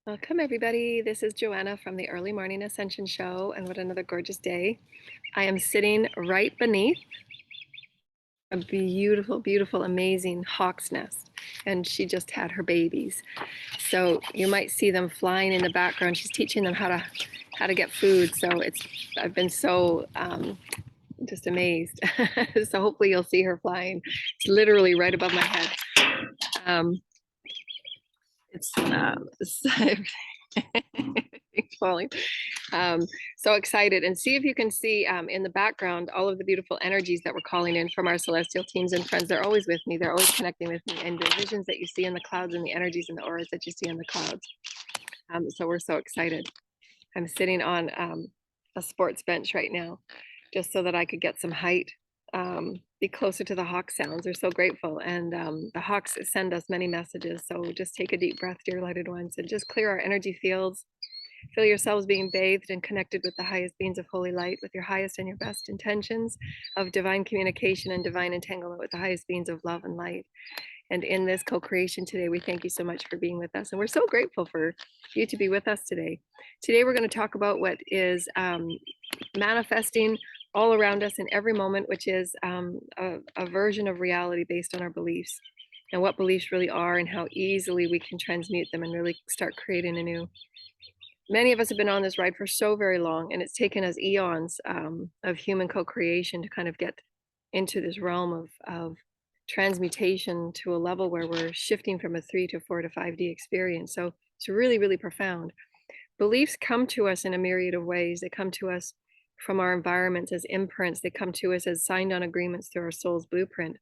Welcome, everybody. This is Joanna from the Early Morning Ascension Show, and what another gorgeous day. I am sitting right beneath a beautiful, beautiful, amazing hawk's nest, and she just had her babies. So you might see them flying in the background. She's teaching them how to get food. So I've been so just amazed. So hopefully you'll see her flying. It's literally right above my head. It's falling. So excited, and see if you can see in the background all of the beautiful energies that we're calling in from our celestial teams and friends. They're always with me. They're always connecting with me, and the visions that you see in the clouds and the energies and the auras that you see in the clouds. So we're so excited. I'm sitting on a sports bench right now, just so that I could get some height, be closer to the hawk sounds. We're so grateful, and the hawks send us many messages. So just take a deep breath, dear lighted ones, and just clear our energy fields. Feel yourselves being bathed and connected with the highest beings of holy light, with your highest and your best intentions of divine communication and divine entanglement with the highest beings of love and light. And in this co-creation today, we thank you so much for being with us. And we're so grateful for you to be with us today. Today, we're going to talk about what is manifesting all around us in every moment, which is a version of reality based on our beliefs, and what beliefs really are, and how easily we can transmute them and really start creating anew. Many of us have been on this ride for so very long, and it's taken us eons of human co-creation to kind of get into this realm of transmutation to a level where we're shifting from a 3 to 4 to 5D experience. So it's really, really profound. Beliefs come to us in a myriad of ways. They come to us from our environments as imprints. They come to us as signed on agreements through our soul's blueprint,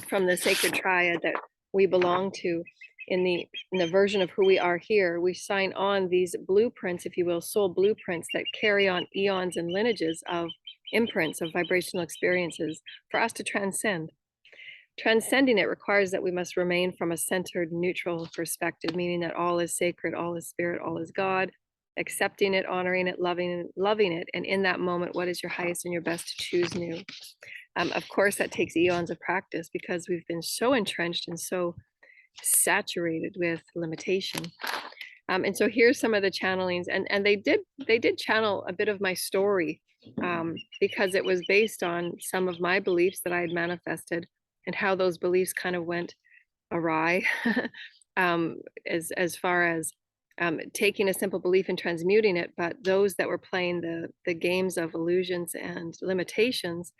from the sacred triad that we belong to. In the version of who we are here, we sign on these blueprints, if you will, soul blueprints that carry on eons and lineages of imprints of vibrational experiences for us to transcend. Transcending it requires that we must remain from a centered, neutral perspective, meaning that all is sacred, all is spirit, all is God, accepting it, honoring it, loving it. And in that moment, what is your highest and your best to choose new? Of course, that takes eons of practice, because we've been so entrenched and so saturated with limitation. And so here's some of the channelings, and they did channel a bit of my story, because it was based on some of my beliefs that I had manifested, and how those beliefs kind of went awry, as far as taking a simple belief and transmuting it, but those that were playing the games of illusions and limitations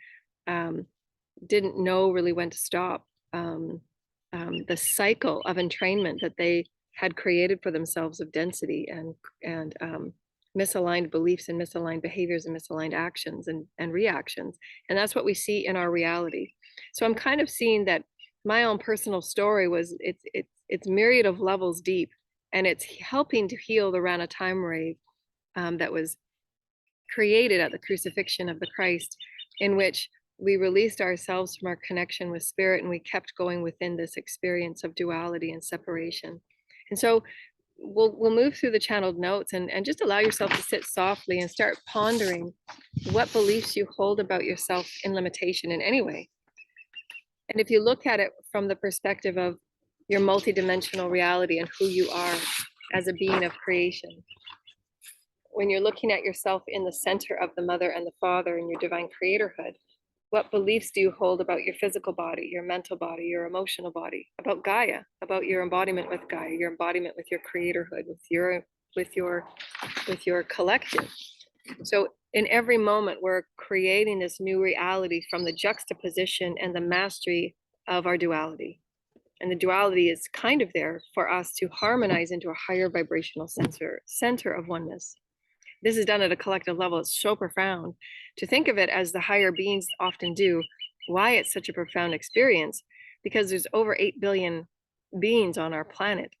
didn't know really when to stop the cycle of entrainment that they had created for themselves of density and misaligned beliefs and misaligned behaviors and misaligned actions and reactions. And that's what we see in our reality. So I'm kind of seeing that my own personal story was it's myriad of levels deep, and it's helping to heal the Rana time wave that was created at the crucifixion of the Christ, in which we released ourselves from our connection with spirit, and we kept going within this experience of duality and separation. And so we'll move through the channeled notes, and just allow yourself to sit softly and start pondering what beliefs you hold about yourself in limitation in any way. And if you look at it from the perspective of your multidimensional reality and who you are as a being of creation, when you're looking at yourself in the center of the mother and the father and your divine creatorhood, what beliefs do you hold about your physical body, your mental body, your emotional body, about Gaia, about your embodiment with Gaia, your embodiment with your creatorhood, with your collective? So in every moment, we're creating this new reality from the juxtaposition and the mastery of our duality. And the duality is kind of there for us to harmonize into a higher vibrational center of oneness. This is done at a collective level. It's so profound to think of it as the higher beings often do. Why it's such a profound experience? Because there's over 8 billion beings on our planet.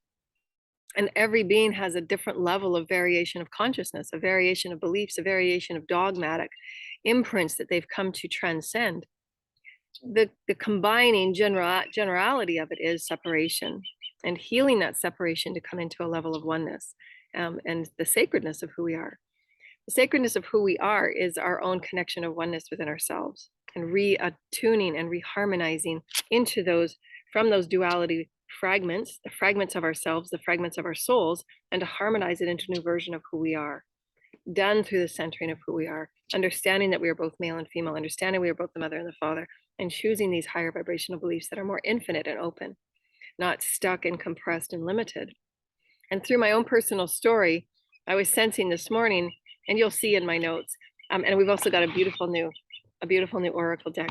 And every being has a different level of variation of consciousness, a variation of beliefs, a variation of dogmatic imprints that they've come to transcend. The combining generality of it is separation, and healing that separation to come into a level of oneness, and the sacredness of who we are. The sacredness of who we are is our own connection of oneness within ourselves, and reattuning and reharmonizing into those, from those duality fragments, the fragments of ourselves, the fragments of our souls, and to harmonize it into a new version of who we are, done through the centering of who we are, understanding that we are both male and female, understanding we are both the mother and the father, and choosing these higher vibrational beliefs that are more infinite and open, not stuck and compressed and limited. And through my own personal story, I was sensing this morning, and you'll see in my notes, and we've also got a beautiful new oracle deck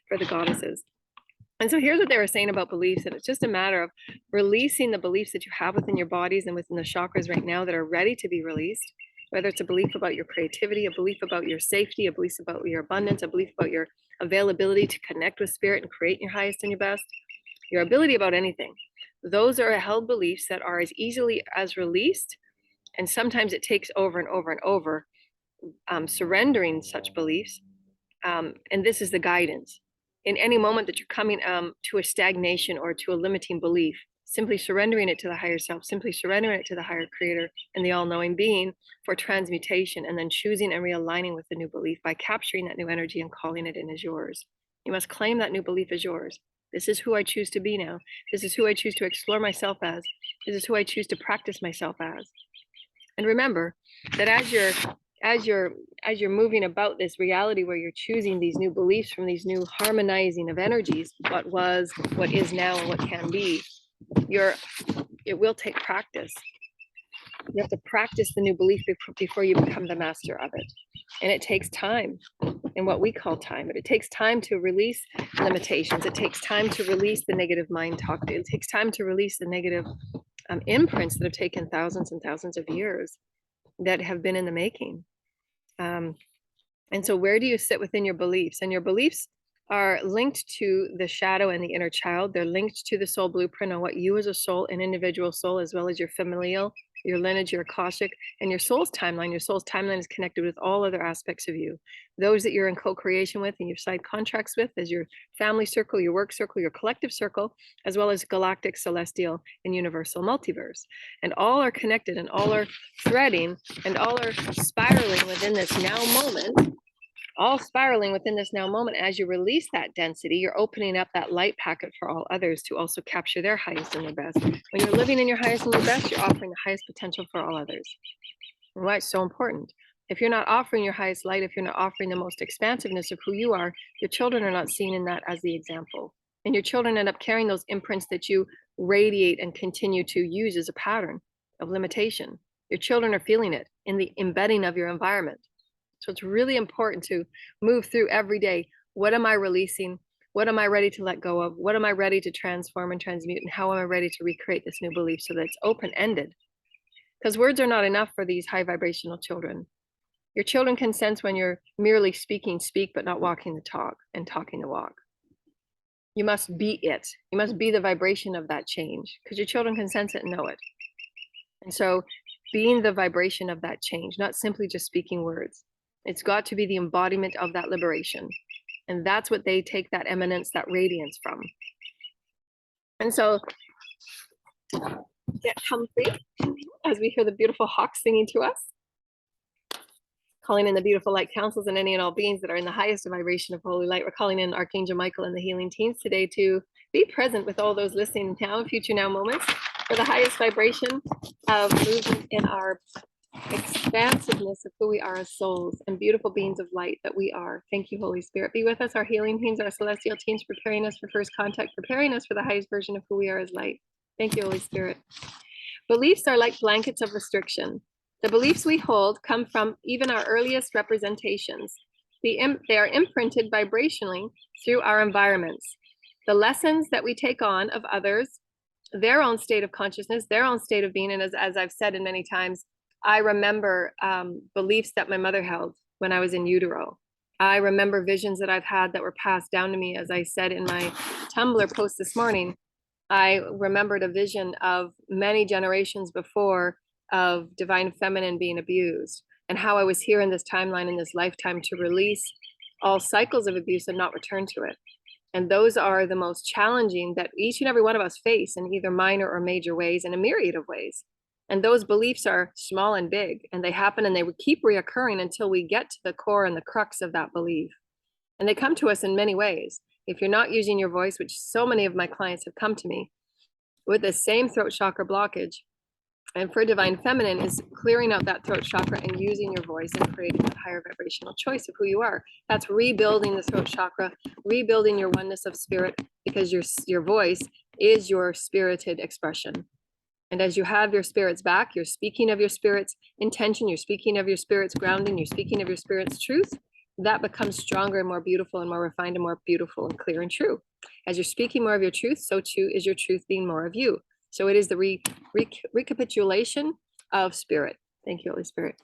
for the goddesses. And so here's what they were saying about beliefs, and it's just a matter of releasing the beliefs that you have within your bodies and within the chakras right now that are ready to be released, whether it's a belief about your creativity, a belief about your safety, a belief about your abundance, a belief about your availability to connect with spirit and create your highest and your best, your ability about anything. Those are held beliefs that are as easily as released, and sometimes it takes over and over and over, surrendering such beliefs. And this is the guidance. In any moment that you're coming to a stagnation or to a limiting belief, simply surrendering it to the higher self, simply surrendering it to the higher creator and the all-knowing being for transmutation, and then choosing and realigning with the new belief by capturing that new energy and calling it in as yours. You must claim that new belief as yours. This is who I choose to be now. This is who I choose to explore myself as. This is who I choose to practice myself as. And remember that as you're moving about this reality where you're choosing these new beliefs from these new harmonizing of energies, what was, what is now, and what can be, it will take practice. You have to practice the new belief before you become the master of it. And it takes time, in what we call time. But it takes time to release limitations. It takes time to release the negative mind talk. It takes time to release the negative imprints that have taken thousands and thousands of years, that have been in the making. And so where do you sit within your beliefs? And your beliefs are linked to the shadow and the inner child. They're linked to the soul blueprint on what you as a soul, an individual soul, as well as your familial, your lineage, your Akashic, and your soul's timeline. Your soul's timeline is connected with all other aspects of you. Those that you're in co-creation with and you side contracts with as your family circle, your work circle, your collective circle, as well as galactic, celestial, and universal multiverse. And all are connected, and all are threading, and all are spiraling within this now moment. All spiraling within this now moment. As you release that density, you're opening up that light packet for all others to also capture their highest and their best. When you're living in your highest and your best, you're offering the highest potential for all others. And why it's so important. If you're not offering your highest light, if you're not offering the most expansiveness of who you are, your children are not seen in that as the example. And your children end up carrying those imprints that you radiate and continue to use as a pattern of limitation. Your children are feeling it in the embedding of your environment. So it's really important to move through every day. What am I releasing? What am I ready to let go of? What am I ready to transform and transmute? And how am I ready to recreate this new belief so that it's open-ended? Because words are not enough for these high vibrational children. Your children can sense when you're merely speak, but not walking the talk and talking the walk. You must be it. You must be the vibration of that change, because your children can sense it and know it. And so being the vibration of that change, not simply just speaking words. It's got to be the embodiment of that liberation. And that's what they take that eminence, that radiance from. And so get comfy as we hear the beautiful hawks singing to us, calling in the beautiful light councils and any and all beings that are in the highest vibration of holy light. We're calling in Archangel Michael and the healing teams today to be present with all those listening now and future now moments for the highest vibration of movement in our expansiveness of who we are as souls and beautiful beings of light that we are. Thank you, Holy Spirit. Be with us, our healing teams, our celestial teams, preparing us for first contact, preparing us for the highest version of who we are as light. Thank you, Holy Spirit. Beliefs are like blankets of restriction. The beliefs we hold come from even our earliest representations. They are imprinted vibrationally through our environments. The lessons that we take on of others, their own state of consciousness, their own state of being, and as I've said in many times, I remember beliefs that my mother held when I was in utero. I remember visions that I've had that were passed down to me. As I said in my Tumblr post this morning, I remembered a vision of many generations before of divine feminine being abused, and how I was here in this timeline, in this lifetime, to release all cycles of abuse and not return to it. And those are the most challenging that each and every one of us face in either minor or major ways, in a myriad of ways. And those beliefs are small and big, and they happen and they would keep reoccurring until we get to the core and the crux of that belief. And they come to us in many ways. If you're not using your voice, which so many of my clients have come to me, with the same throat chakra blockage. And for divine feminine is clearing out that throat chakra and using your voice and creating that higher vibrational choice of who you are. That's rebuilding the throat chakra, rebuilding your oneness of spirit, because your voice is your spirited expression. And as you have your spirits back, you're speaking of your spirit's intention, you're speaking of your spirit's grounding, you're speaking of your spirit's truth. That becomes stronger and more beautiful and more refined and more beautiful and clear and true. As you're speaking more of your truth, so too is your truth being more of you. So it is the recapitulation of spirit. Thank you, Holy Spirit.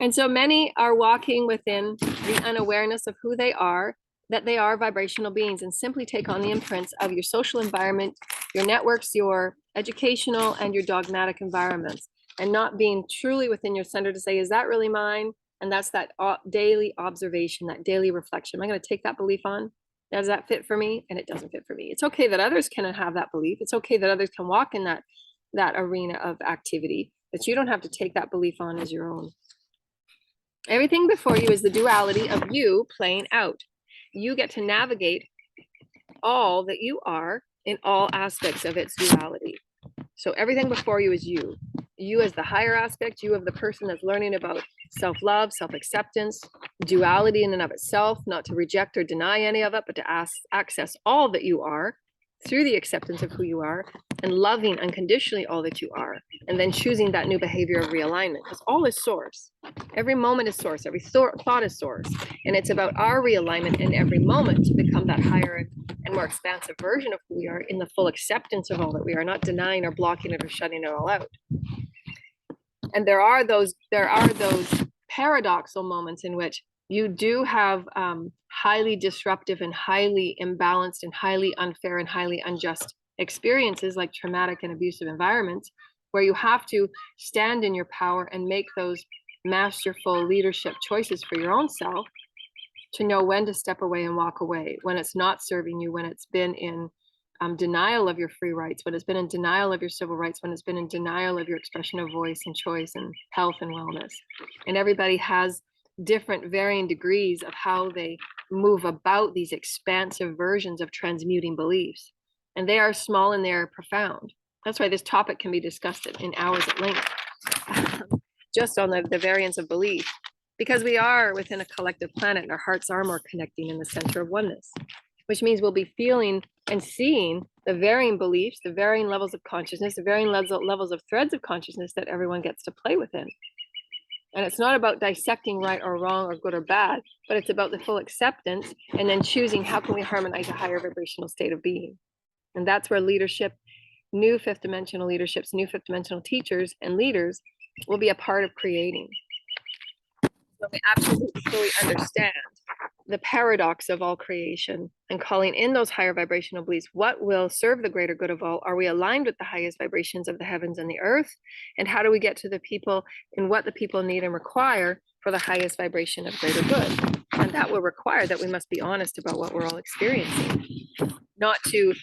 And so many are walking within the unawareness of who they are, that they are vibrational beings, and simply take on the imprints of your social environment, your networks, your educational and your dogmatic environments, and not being truly within your center to say, is that really mine? And that's that daily observation, that daily reflection. Am I going to take that belief on? Does that fit for me? And it doesn't fit for me. It's okay that others can have that belief. It's okay that others can walk in that arena of activity, but you don't have to take that belief on as your own. Everything before you is the duality of you playing out. You get to navigate all that you are in all aspects of its duality. So everything before you is you. You as the higher aspect, you of the person that's learning about self-love, self-acceptance, duality in and of itself, not to reject or deny any of it, but to access all that you are through the acceptance of who you are and loving unconditionally all that you are, and then choosing that new behavior of realignment, because all is source. Every moment is source, every thought is source, and it's about our realignment in every moment to become that higher and more expansive version of who we are in the full acceptance of all that we are, not denying or blocking it or shutting it all out. And there are those paradoxal moments in which you do have highly disruptive and highly imbalanced and highly unfair and highly unjust experiences, like traumatic and abusive environments, where you have to stand in your power and make those masterful leadership choices for your own self, to know when to step away and walk away, when it's not serving you, when it's been in denial of your free rights, when it's been in denial of your civil rights, when it's been in denial of your expression of voice and choice and health and wellness. And everybody has different varying degrees of how they move about these expansive versions of transmuting beliefs. And they are small and they are profound. That's why this topic can be discussed in hours at length, just on the variance of belief, because we are within a collective planet and our hearts are more connecting in the center of oneness, which means we'll be feeling and seeing the varying beliefs, the varying levels of consciousness, the varying levels of threads of consciousness that everyone gets to play within. And it's not about dissecting right or wrong or good or bad, but it's about the full acceptance and then choosing how can we harmonize a higher vibrational state of being. And that's where leadership, new fifth dimensional leaderships, new fifth dimensional teachers and leaders will be a part of creating. So we absolutely fully understand the paradox of all creation and calling in those higher vibrational beliefs. What will serve the greater good of all? Are we aligned with the highest vibrations of the heavens and the earth? And how do we get to the people and what the people need and require for the highest vibration of greater good? And that will require that we must be honest about what we're all experiencing, not to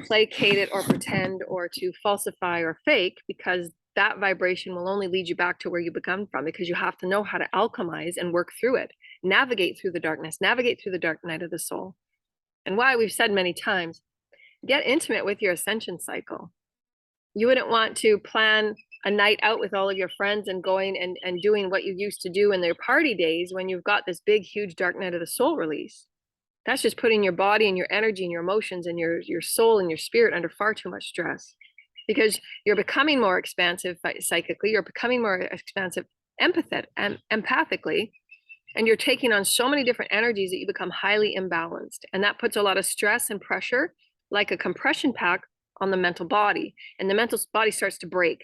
placate it or pretend or to falsify or fake, because that vibration will only lead you back to where you begun from, because you have to know how to alchemize and work through it, navigate through the darkness, navigate through the dark night of the soul. And why we've said many times, get intimate with your ascension cycle. You wouldn't want to plan a night out with all of your friends and going and doing what you used to do in their party days when you've got this big, huge dark night of the soul release. That's just putting your body and your energy and your emotions and your soul and your spirit under far too much stress, because you're becoming more expansive psychically, you're becoming more expansive empathically, and you're taking on so many different energies that you become highly imbalanced. And that puts a lot of stress and pressure, like a compression pack, on the mental body. And the mental body starts to break.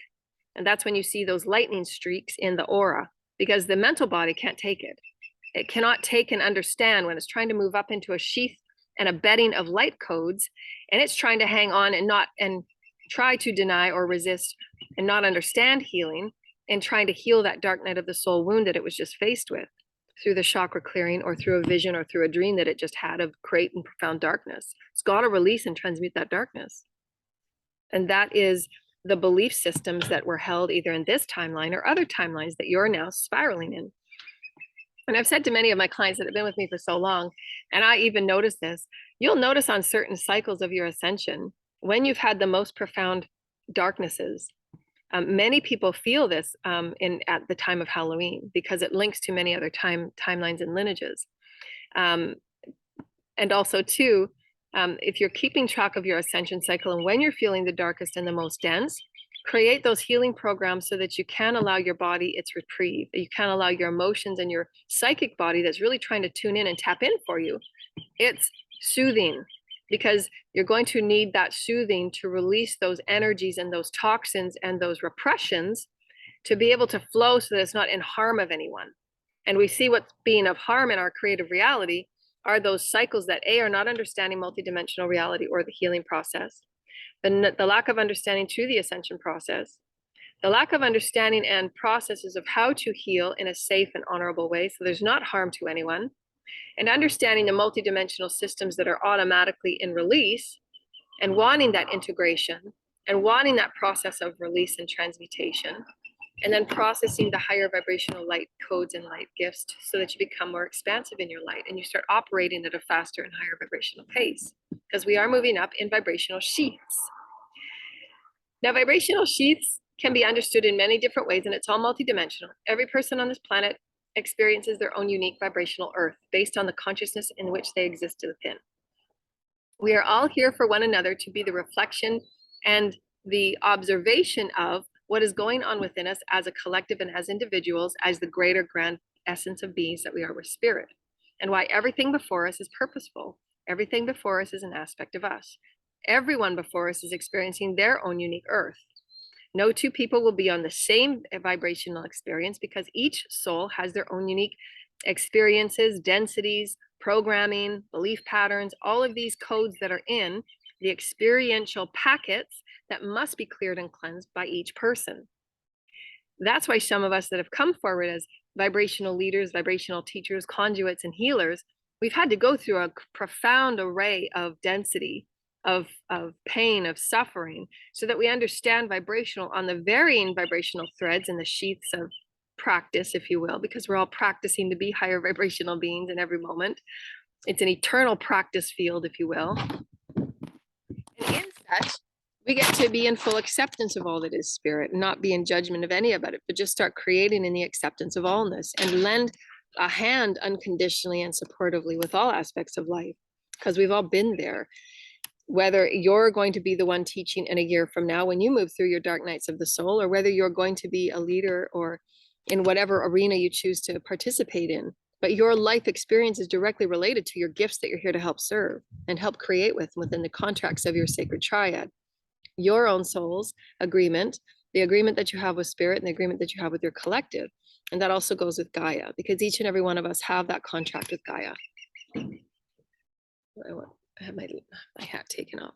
And that's when you see those lightning streaks in the aura, because the mental body can't take it. It cannot take and understand when it's trying to move up into a sheath and a bedding of light codes, and it's trying to hang on and try to deny or resist and not understand healing, and trying to heal that dark night of the soul wound that it was just faced with through the chakra clearing or through a vision or through a dream that it just had of great and profound darkness. It's got to release and transmute that darkness. And that is the belief systems that were held either in this timeline or other timelines that you're now spiraling in. And I've said to many of my clients that have been with me for so long, and I even notice this, you'll notice on certain cycles of your ascension when you've had the most profound darknesses. Many people feel this at the time of Halloween because it links to many other timelines and lineages. And also too, if you're keeping track of your ascension cycle and when you're feeling the darkest and the most dense, create those healing programs so that you can allow your body its reprieve. You can allow your emotions and your psychic body that's really trying to tune in and tap in for you. It's soothing, because you're going to need that soothing to release those energies and those toxins and those repressions to be able to flow so that it's not in harm of anyone. And we see what's being of harm in our creative reality are those cycles that are not understanding multidimensional reality or the healing process, the lack of understanding through the ascension process, the lack of understanding and processes of how to heal in a safe and honorable way so there's not harm to anyone, and understanding the multidimensional systems that are automatically in release and wanting that integration and wanting that process of release and transmutation, and then processing the higher vibrational light codes and light gifts so that you become more expansive in your light and you start operating at a faster and higher vibrational pace, because we are moving up in vibrational sheaths. Now, vibrational sheaths can be understood in many different ways, and it's all multidimensional. Every person on this planet experiences their own unique vibrational earth based on the consciousness in which they exist within. We are all here for one another to be the reflection and the observation of what is going on within us as a collective and as individuals, as the greater grand essence of beings that we are with spirit, and why everything before us is purposeful. Everything before us is an aspect of us. Everyone before us is experiencing their own unique earth. No two people will be on the same vibrational experience because each soul has their own unique experiences, densities, programming, belief patterns, all of these codes that are in the experiential packets that must be cleared and cleansed by each person. That's why some of us that have come forward as vibrational leaders, vibrational teachers, conduits, and healers, we've had to go through a profound array of density, of pain, of suffering, so that we understand vibrational on the varying vibrational threads and the sheaths of practice, if you will, because we're all practicing to be higher vibrational beings in every moment. It's an eternal practice field, if you will. And in such, we get to be in full acceptance of all that is spirit, and not be in judgment of any of it, but just start creating in the acceptance of allness and lend a hand unconditionally and supportively with all aspects of life, because we've all been there. Whether you're going to be the one teaching in a year from now when you move through your dark nights of the soul, or whether you're going to be a leader or in whatever arena you choose to participate in, but your life experience is directly related to your gifts that you're here to help serve and help create within the contracts of your sacred triad. Your own soul's agreement, the agreement that you have with spirit and the agreement that you have with your collective. And that also goes with Gaia, because each and every one of us have that contract with Gaia. I have my hat taken off.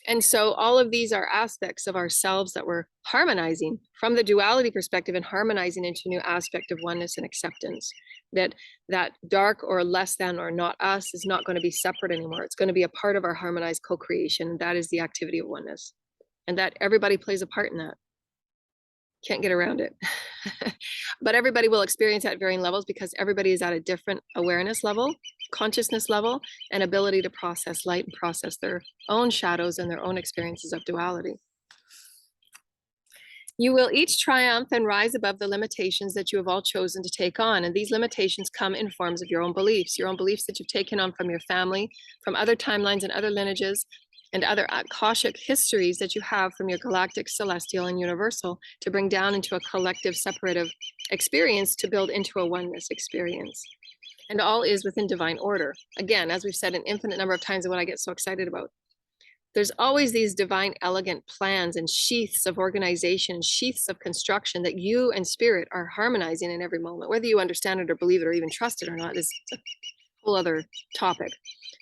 And so all of these are aspects of ourselves that we're harmonizing from the duality perspective and harmonizing into a new aspect of oneness and acceptance. That dark or less than or not us is not going to be separate anymore. It's going to be a part of our harmonized co-creation. And that is the activity of oneness. And that everybody plays a part in that. Can't get around it. But everybody will experience at varying levels because everybody is at a different awareness level, consciousness level, and ability to process light and process their own shadows and their own experiences of duality. You will each triumph and rise above the limitations that you have all chosen to take on. And these limitations come in forms of your own beliefs that you've taken on from your family, from other timelines and other lineages, and other Akashic histories that you have from your galactic, celestial, and universal to bring down into a collective separative experience to build into a oneness experience. And all is within divine order. Again, as we've said an infinite number of times, and what I get so excited about, there's always these divine, elegant plans and sheaths of organization, sheaths of construction that you and spirit are harmonizing in every moment. Whether you understand it or believe it or even trust it or not is a whole other topic.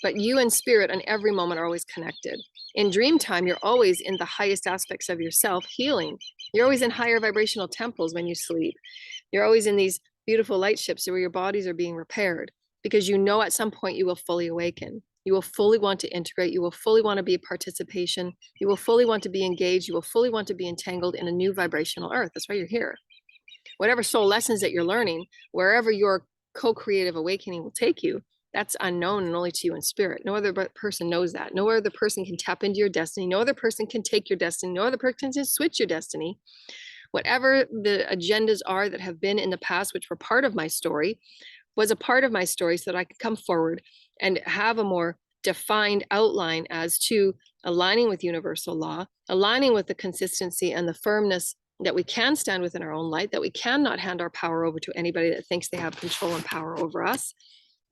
But you and spirit in every moment are always connected. In dream time, you're always in the highest aspects of yourself healing. You're always in higher vibrational temples when you sleep. You're always in these beautiful light ships where your bodies are being repaired, because you know at some point you will fully awaken. You will fully want to integrate. You will fully want to be a participation. You will fully want to be engaged. You will fully want to be entangled in a new vibrational earth. That's why you're here. Whatever soul lessons that you're learning, wherever your co-creative awakening will take you, That's unknown and only to you in spirit. No other person knows that. No other person can tap into your destiny. No other person can take your destiny. No other person can switch your destiny. Whatever the agendas are that have been in the past, which were part of my story, was a part of my story so that I could come forward and have a more defined outline as to aligning with universal law, aligning with the consistency and the firmness that we can stand within our own light, that we cannot hand our power over to anybody that thinks they have control and power over us,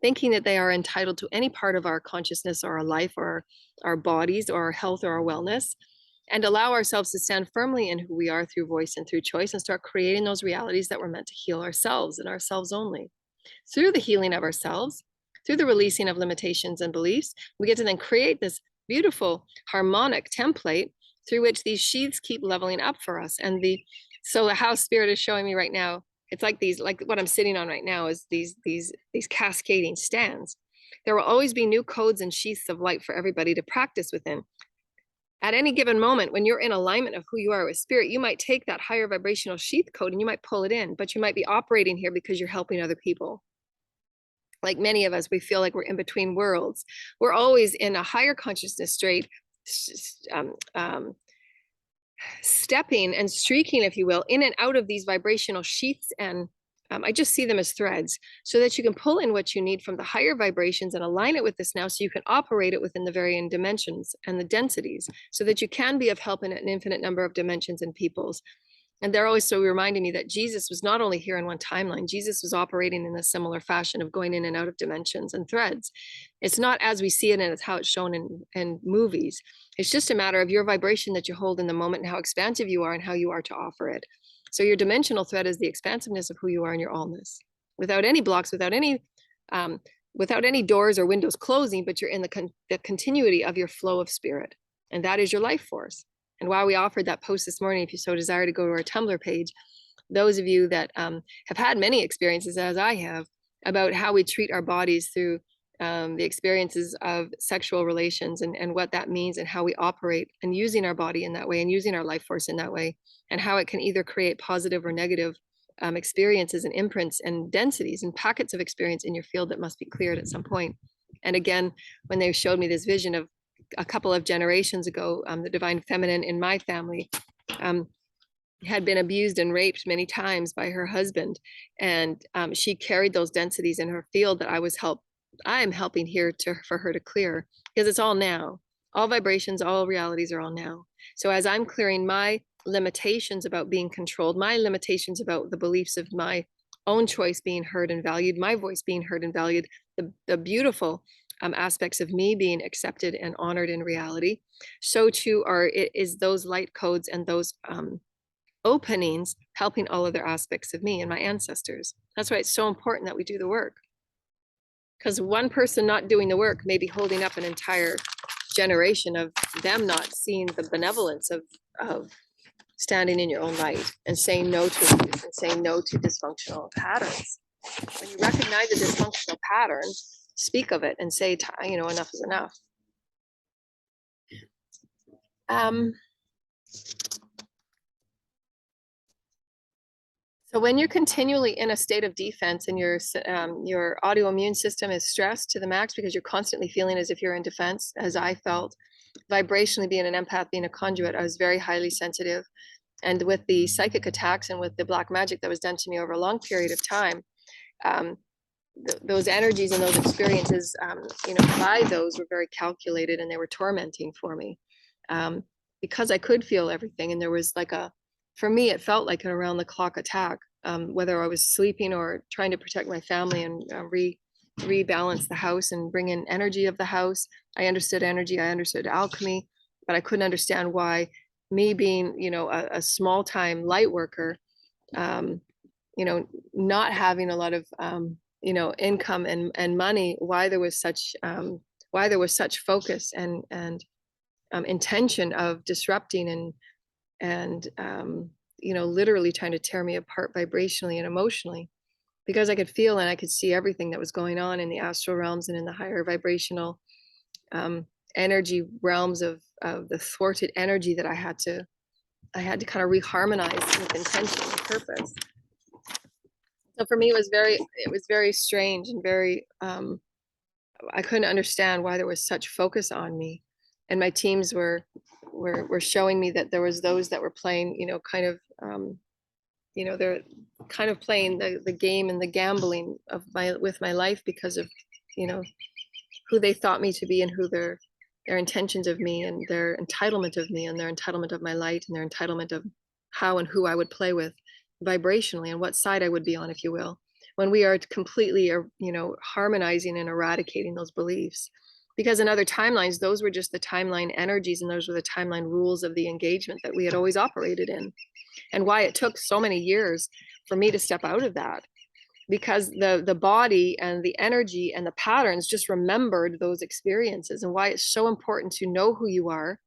thinking that they are entitled to any part of our consciousness or our life or our bodies or our health or our wellness, and allow ourselves to stand firmly in who we are through voice and through choice and start creating those realities that were meant to heal ourselves and ourselves only. Through the healing of ourselves, through the releasing of limitations and beliefs, we get to then create this beautiful harmonic template through which these sheaths keep leveling up for us. And so how spirit is showing me right now, it's like these, like what I'm sitting on right now is these cascading stands. There will always be new codes and sheaths of light for everybody to practice within. At any given moment, when you're in alignment of who you are with spirit, you might take that higher vibrational sheath code and you might pull it in, but you might be operating here because you're helping other people. Like many of us, we feel like we're in between worlds. We're always in a higher consciousness state, stepping and streaking, if you will, in and out of these vibrational sheaths. And I just see them as threads so that you can pull in what you need from the higher vibrations and align it with this now so you can operate it within the varying dimensions and the densities so that you can be of help in an infinite number of dimensions and peoples. And they're always so reminding me that Jesus was not only here in one timeline, Jesus was operating in a similar fashion of going in and out of dimensions and threads. It's not as we see it and it's how it's shown in movies. It's just a matter of your vibration that you hold in the moment and how expansive you are and how you are to offer it. So your dimensional thread is the expansiveness of who you are in your allness, without any blocks, without any doors or windows closing, but you're in the continuity of your flow of spirit. And that is your life force. And while we offered that post this morning, if you so desire to go to our Tumblr page, those of you that have had many experiences, as I have, about how we treat our bodies through the experiences of sexual relations and what that means and how we operate and using our body in that way and using our life force in that way, and how it can either create positive or negative experiences and imprints and densities and packets of experience in your field that must be cleared at some point. And again, when they showed me this vision of a couple of generations ago, the divine feminine in my family had been abused and raped many times by her husband. And she carried those densities in her field that I am helping here for her to clear, because it's all now. All vibrations, all realities are all now. So as I'm clearing my limitations about being controlled, my limitations about the beliefs of my own choice being heard and valued, my voice being heard and valued, the beautiful aspects of me being accepted and honored in reality, so too is those light codes and those openings helping all other aspects of me and my ancestors. That's why it's so important that we do the work, because one person not doing the work may be holding up an entire generation of them not seeing the benevolence of standing in your own light and saying no to abuse and saying no to dysfunctional patterns. When you recognize a dysfunctional pattern, speak of it and say, enough is enough. So when you're continually in a state of defense and your autoimmune system is stressed to the max because you're constantly feeling as if you're in defense, as I felt, vibrationally being an empath, being a conduit, I was very highly sensitive. And with the psychic attacks and with the black magic that was done to me over a long period of time, those energies and those experiences, by those were very calculated and they were tormenting for me, because I could feel everything. And there was for me, it felt like an around the clock attack, whether I was sleeping or trying to protect my family and rebalance the house and bring in energy of the house. I understood energy, I understood alchemy, but I couldn't understand why me being, a small time light worker, not having a lot of, income and money, why there was such focus and intention of disrupting and literally trying to tear me apart vibrationally and emotionally, because I could feel and I could see everything that was going on in the astral realms and in the higher vibrational energy realms of the thwarted energy that I had to kind of reharmonize with intention and purpose. So for me, it was very strange and very I couldn't understand why there was such focus on me. And my teams were showing me that there was those that were playing, kind of, they're kind of playing the game and the gambling of with my life because of, who they thought me to be and who their intentions of me and their entitlement of me and their entitlement of my light and their entitlement of how and who I would play with vibrationally and what side I would be on, if you will, when we are completely, harmonizing and eradicating those beliefs. Because in other timelines, those were just the timeline energies and those were the timeline rules of the engagement that we had always operated in. And why it took so many years for me to step out of that, because the body and the energy and the patterns just remembered those experiences, and why it's so important to know who you are,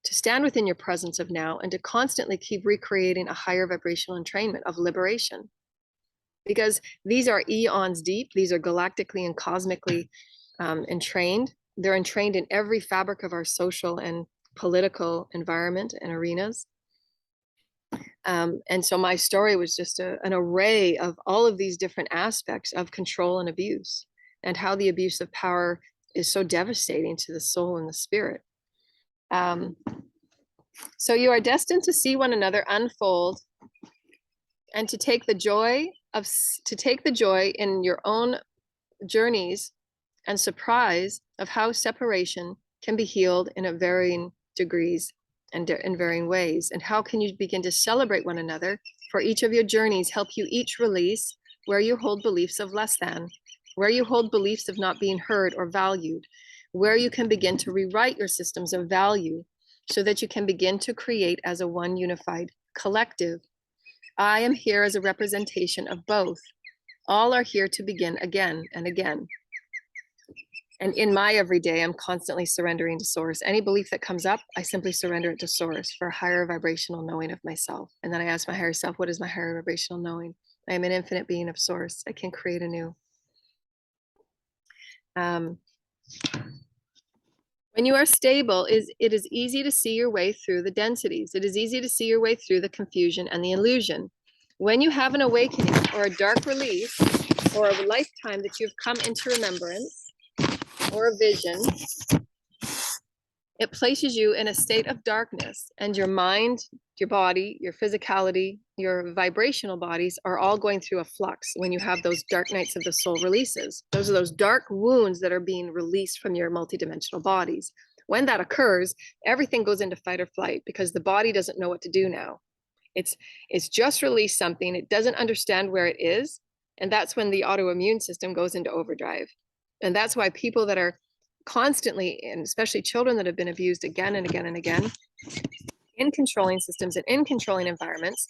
to stand within your presence of now, and to constantly keep recreating a higher vibrational entrainment of liberation. Because these are eons deep, these are galactically and cosmically entrained. They're entrained in every fabric of our social and political environment and arenas. And so my story was just an array of all of these different aspects of control and abuse, and how the abuse of power is so devastating to the soul and the spirit. So you are destined to see one another unfold, and to take the joy in your own journeys and surprise of how separation can be healed in varying degrees and in varying ways. And how can you begin to celebrate one another for each of your journeys, help you each release where you hold beliefs of less than, where you hold beliefs of not being heard or valued, where you can begin to rewrite your systems of value so that you can begin to create as a one unified collective. I am here as a representation of both. All are here to begin again and again. And in my everyday, I'm constantly surrendering to source. Any belief that comes up, I simply surrender it to source for a higher vibrational knowing of myself. And then I ask my higher self, what is my higher vibrational knowing? I am an infinite being of source. I can create anew. When you are stable, it is easy to see your way through the densities. It is easy to see your way through the confusion and the illusion. When you have an awakening or a dark release or a lifetime that you've come into remembrance, or a vision, it places you in a state of darkness, and your mind, your body, your physicality, your vibrational bodies are all going through a flux when you have those dark nights of the soul releases. Those are those dark wounds that are being released from your multidimensional bodies. When that occurs, everything goes into fight or flight because the body doesn't know what to do now. It's just released something. It doesn't understand where it is. And that's when the autoimmune system goes into overdrive. And that's why people that are constantly, and especially children that have been abused again and again and again, in controlling systems and in controlling environments,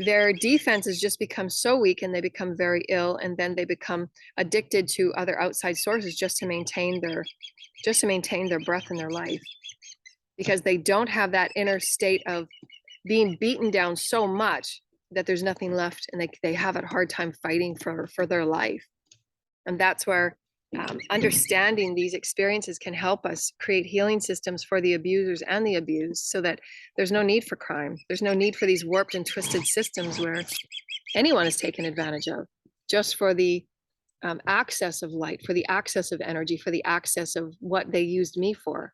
their defenses just become so weak and they become very ill, and then they become addicted to other outside sources just to maintain their breath in their life, because they don't have that inner state of being beaten down so much that there's nothing left, and they have a hard time fighting for their life. And that's where understanding these experiences can help us create healing systems for the abusers and the abused, so that there's no need for crime. There's no need for these warped and twisted systems where anyone is taken advantage of just for the access of light, for the access of energy, for the access of what they used me for.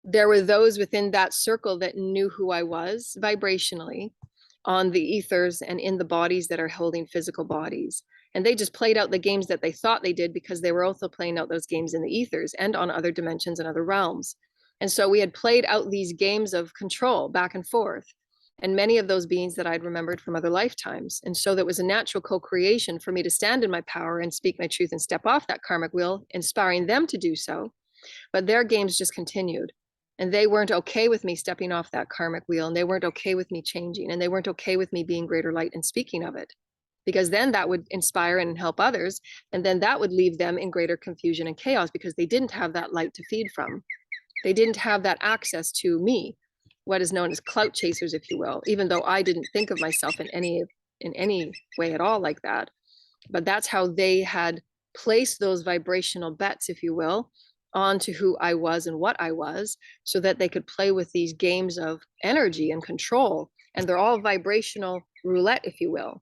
There were those within that circle that knew who I was vibrationally on the ethers and in the bodies that are holding physical bodies. And they just played out the games that they thought they did because they were also playing out those games in the ethers and on other dimensions and other realms. And so we had played out these games of control back and forth, and many of those beings that I'd remembered from other lifetimes. And so that was a natural co-creation for me to stand in my power and speak my truth and step off that karmic wheel, inspiring them to do so. But their games just continued. And they weren't okay with me stepping off that karmic wheel, and they weren't okay with me changing, and they weren't okay with me being greater light and speaking of it, because then that would inspire and help others. And then that would leave them in greater confusion and chaos because they didn't have that light to feed from. They didn't have that access to me, what is known as clout chasers, if you will, even though I didn't think of myself in any way at all like that. But that's how they had placed those vibrational bets, if you will, onto who I was and what I was, so that they could play with these games of energy and control. And they're all vibrational roulette, if you will,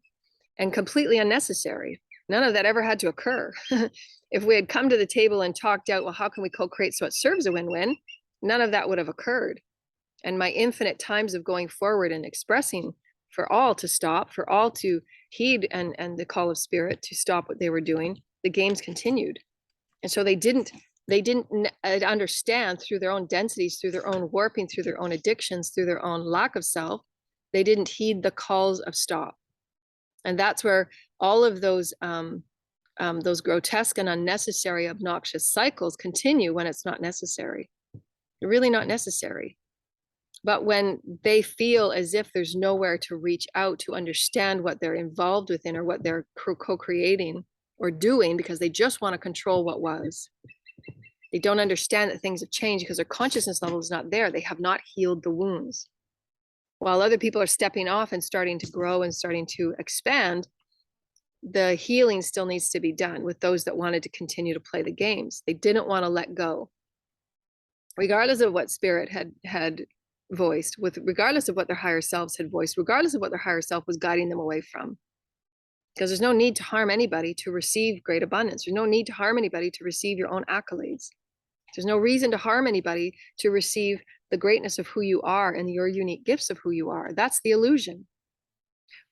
and completely unnecessary. None of that ever had to occur. If we had come to the table and talked out, well, how can we co-create so it serves a win-win? None of that would have occurred. And my infinite times of going forward and expressing for all to stop, for all to heed and the call of spirit to stop what they were doing, the games continued. And so they didn't understand through their own densities, through their own warping, through their own addictions, through their own lack of self. They didn't heed the calls of stop. And that's where all of those grotesque and unnecessary, obnoxious cycles continue when it's not necessary. They're really not necessary. But when they feel as if there's nowhere to reach out to understand what they're involved within or what they're co-creating or doing, because they just want to control what was. They don't understand that things have changed because their consciousness level is not there. They have not healed the wounds. While other people are stepping off and starting to grow and starting to expand, the healing still needs to be done with those that wanted to continue to play the games. They didn't want to let go. Regardless of what spirit had voiced, regardless of what their higher selves had voiced, regardless of what their higher self was guiding them away from. Because there's no need to harm anybody to receive great abundance. There's no need to harm anybody to receive your own accolades. There's no reason to harm anybody to receive the greatness of who you are and your unique gifts of who you are. That's the illusion.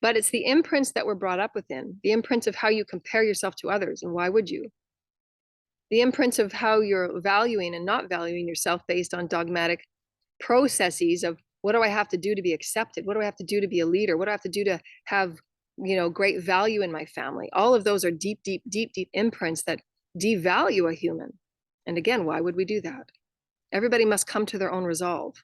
But it's the imprints that we're brought up within, the imprints of how you compare yourself to others, and why would you? The imprints of how you're valuing and not valuing yourself based on dogmatic processes of what do I have to do to be accepted? What do I have to do to be a leader? What do I have to do to have, great value in my family? All of those are deep, deep, deep, deep imprints that devalue a human. And again, why would we do that? Everybody must come to their own resolve.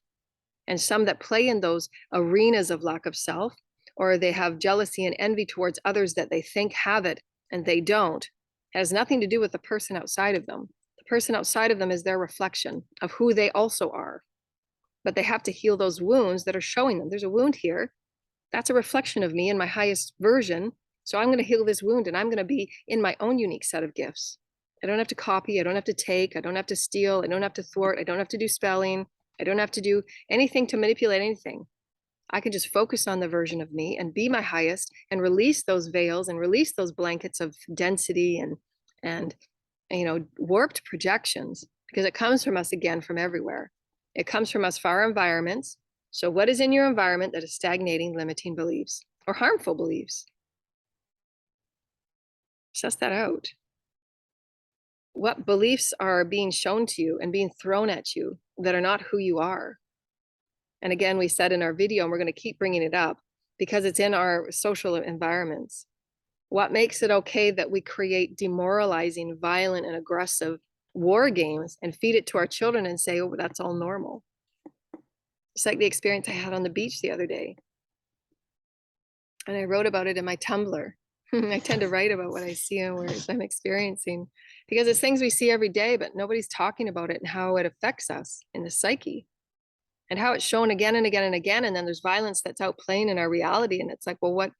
And some that play in those arenas of lack of self, or they have jealousy and envy towards others that they think have it and they don't, has nothing to do with the person outside of them. The person outside of them is their reflection of who they also are. But they have to heal those wounds that are showing them. There's a wound here. That's a reflection of me in my highest version. So I'm going to heal this wound and I'm going to be in my own unique set of gifts. I don't have to copy. I don't have to take. I don't have to steal. I don't have to thwart. I don't have to do spelling. I don't have to do anything to manipulate anything. I can just focus on the version of me and be my highest and release those veils and release those blankets of density and warped projections, because it comes from us again from everywhere. It comes from us, from our environments. So what is in your environment that is stagnating, limiting beliefs or harmful beliefs? Suss that out. What beliefs are being shown to you and being thrown at you that are not who you are? And again, we said in our video, and we're going to keep bringing it up because it's in our social environments. What makes it okay that we create demoralizing, violent, and aggressive war games and feed it to our children and say, oh, that's all normal? It's like the experience I had on the beach the other day. And I wrote about it in my Tumblr. I tend to write about what I see and what I'm experiencing, because it's things we see every day, but nobody's talking about it and how it affects us in the psyche and how it's shown again and again and again. And then there's violence that's out playing in our reality. And it's like, well,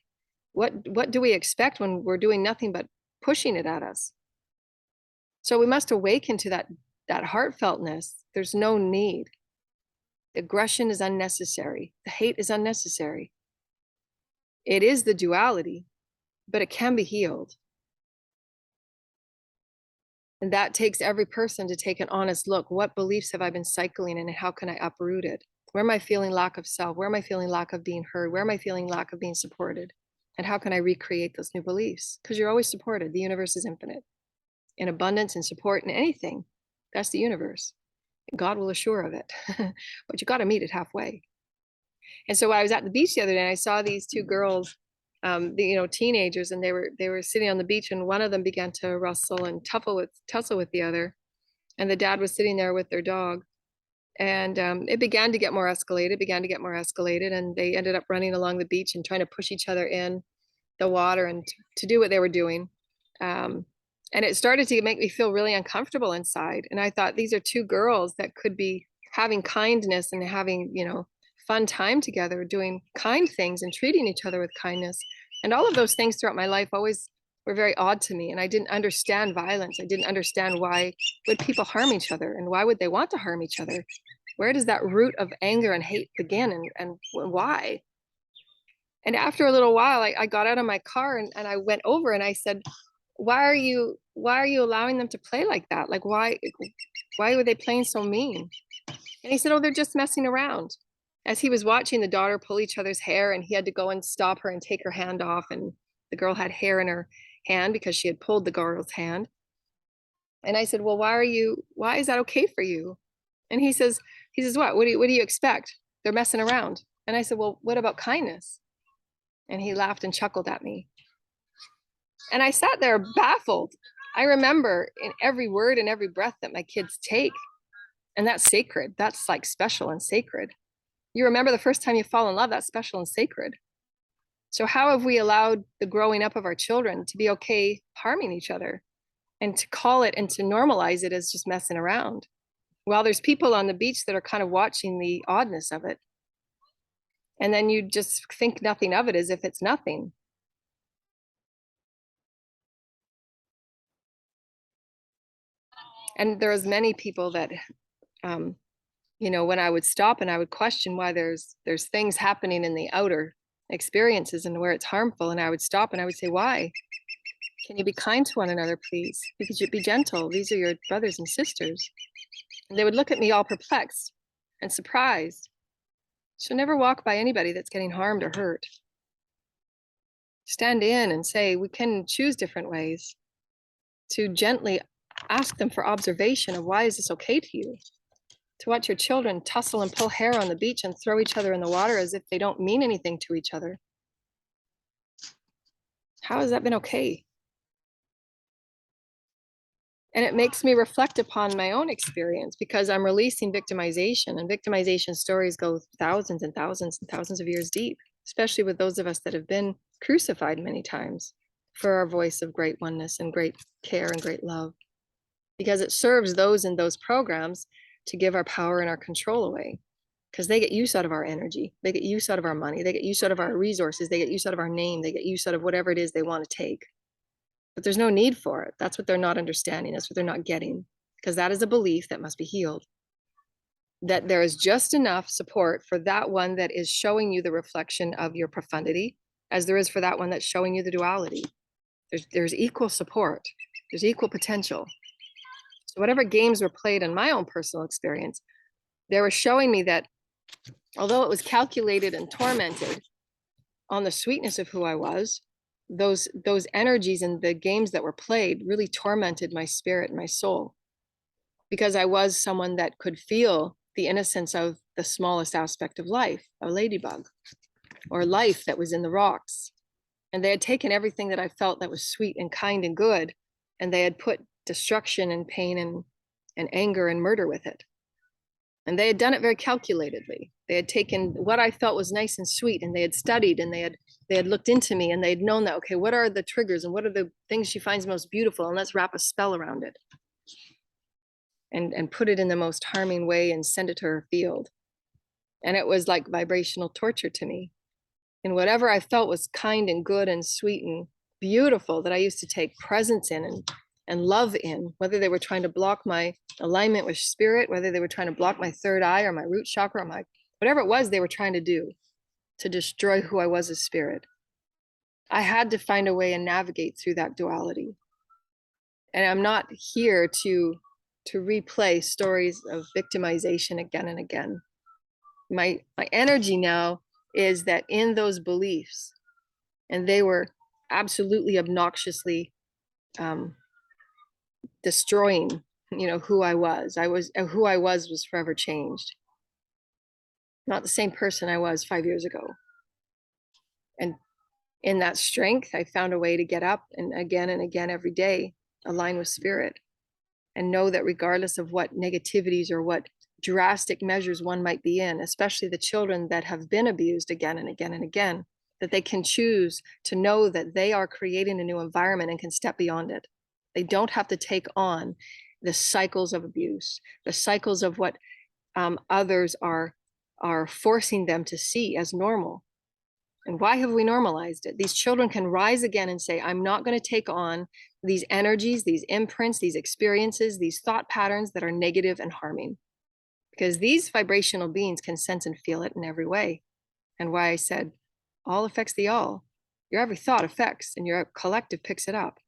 what do we expect when we're doing nothing but pushing it at us? So we must awaken to that heartfeltness. There's no need. The aggression is unnecessary. The hate is unnecessary. It is the duality, but it can be healed. And that takes every person to take an honest look. What beliefs have I been cycling in and how can I uproot it? Where am I feeling lack of self? Where am I feeling lack of being heard? Where am I feeling lack of being supported? And how can I recreate those new beliefs? Because you're always supported. The universe is infinite. In abundance and support and anything, that's the universe. God will assure of it. But you got to meet it halfway. And so I was at the beach the other day and I saw these two girls, teenagers, and they were sitting on the beach, and one of them began to wrestle and tussle with the other. And the dad was sitting there with their dog. And it began to get more escalated, and they ended up running along the beach and trying to push each other in the water and to do what they were doing. And it started to make me feel really uncomfortable inside. And I thought, these are two girls that could be having kindness and having, fun time together, doing kind things and treating each other with kindness. And all of those things throughout my life always were very odd to me. And I didn't understand violence. I didn't understand why would people harm each other and why would they want to harm each other? Where does that root of anger and hate begin and why? And after a little while, I got out of my car and I went over and I said, why are you allowing them to play like that? Like, why were they playing so mean? And he said, oh, they're just messing around. As he was watching the daughter pull each other's hair, and he had to go and stop her and take her hand off, and the girl had hair in her hand because she had pulled the girl's hand. And I said, well, why is that okay for you? And he says, what do you expect? They're messing around. And I said, well, what about kindness? And he laughed and chuckled at me. And I sat there baffled. I remember in every word and every breath that my kids take. And that's sacred. That's like special and sacred. You remember the first time you fall in love, that's special and sacred. So how have we allowed the growing up of our children to be okay harming each other, and to call it and to normalize it as just messing around? Well, there's people on the beach that are kind of watching the oddness of it. And then you just think nothing of it as if it's nothing. And there's many people that, when I would stop and I would question why there's things happening in the outer experiences and where it's harmful, and I would stop and I would say, why? Can you be kind to one another, please? Because you be gentle. These are your brothers and sisters. And they would look at me all perplexed and surprised. So never walk by anybody that's getting harmed or hurt. Stand in and say, we can choose different ways. To gently ask them for observation of, why is this okay to you? To watch your children tussle and pull hair on the beach and throw each other in the water as if they don't mean anything to each other. How has that been okay? And it makes me reflect upon my own experience, because I'm releasing victimization, and victimization stories go thousands and thousands and thousands of years deep, especially with those of us that have been crucified many times for our voice of great oneness and great care and great love, because it serves those in those programs to give our power and our control away, because they get use out of our energy, they get use out of our money, they get use out of our resources, they get use out of our name, they get use out of whatever it is they want to take. But there's no need for it. That's what they're not understanding. That's what they're not getting, because that is a belief that must be healed. That there is just enough support for that one that is showing you the reflection of your profundity, as there is for that one that's showing you the duality. There's equal support. There's equal potential. So whatever games were played in my own personal experience, they were showing me that although it was calculated and tormented on the sweetness of who I was, those energies and the games that were played really tormented my spirit and my soul, because I was someone that could feel the innocence of the smallest aspect of life, a ladybug, or life that was in the rocks. And they had taken everything that I felt that was sweet and kind and good, and they had put destruction and pain and anger and murder with it. And they had done it very calculatedly. They had taken what I felt was nice and sweet, and they had studied, and they had looked into me, and they had known that, okay, what are the triggers and what are the things she finds most beautiful, and let's wrap a spell around it and put it in the most harming way and send it to her field. And it was like vibrational torture to me. And whatever I felt was kind and good and sweet and beautiful, that I used to take presence in and love in, whether they were trying to block my alignment with spirit, whether they were trying to block my third eye or my root chakra, or my whatever it was they were trying to do to destroy who I was as spirit. I had to find a way and navigate through that duality. And I'm not here to replay stories of victimization again and again. My energy now is that in those beliefs, and they were absolutely obnoxiously destroying, who I was. Who I was forever changed. Not the same person I was 5 years ago. And in that strength, I found a way to get up and again every day, align with spirit, and know that regardless of what negativities or what drastic measures one might be in, especially the children that have been abused again and again, that they can choose to know that they are creating a new environment and can step beyond it. They don't have to take on the cycles of abuse, the cycles of what others are forcing them to see as normal. And why have we normalized it? These children can rise again and say, I'm not going to take on these energies, these imprints, these experiences, these thought patterns that are negative and harming. Because these vibrational beings can sense and feel it in every way. And why I said, all affects the all. Your every thought affects, and your collective picks it up.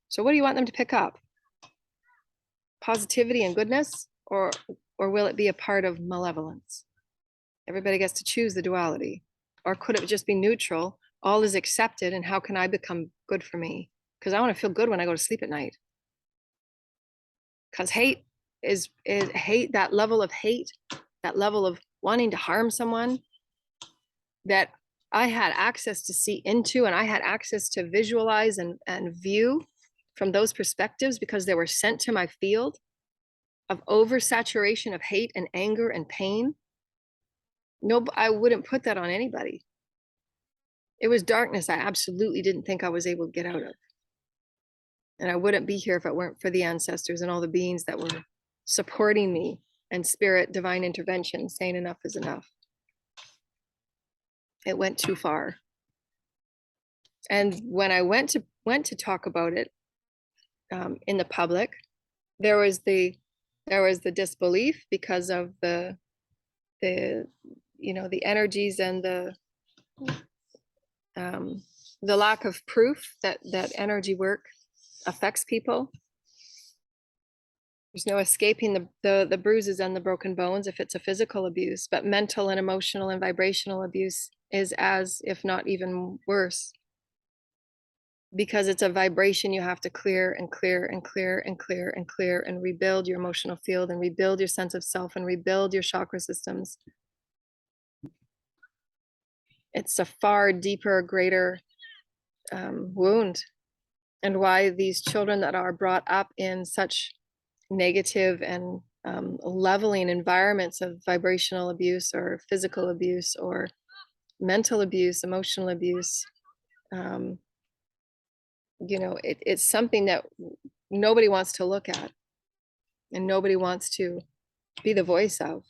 So what do you want them to pick up? Positivity and goodness, or will it be a part of malevolence? Everybody gets to choose the duality. Or could it just be neutral? All is accepted, and how can I become good for me? Because I want to feel good when I go to sleep at night. Because hate is hate, that level of hate, that level of wanting to harm someone that I had access to see into, and I had access to visualize and view from those perspectives, because they were sent to my field of oversaturation of hate and anger and pain. No, I wouldn't put that on anybody. It was darkness I absolutely didn't think I was able to get out of. And I wouldn't be here if it weren't for the ancestors and all the beings that were supporting me, and spirit, divine intervention, saying enough is enough. It went too far. And when I went to talk about it in the public, there was the disbelief because of the the energies and the lack of proof that energy work affects people. There's no escaping the bruises and the broken bones if it's a physical abuse, but mental and emotional and vibrational abuse is as, if not even worse, because it's a vibration you have to clear and clear and clear and clear and clear and rebuild your emotional field and rebuild your sense of self and rebuild your chakra systems. It's a far deeper, greater wound. And why these children that are brought up in such negative and leveling environments of vibrational abuse or physical abuse or mental abuse, emotional abuse, it's something that nobody wants to look at and nobody wants to be the voice of.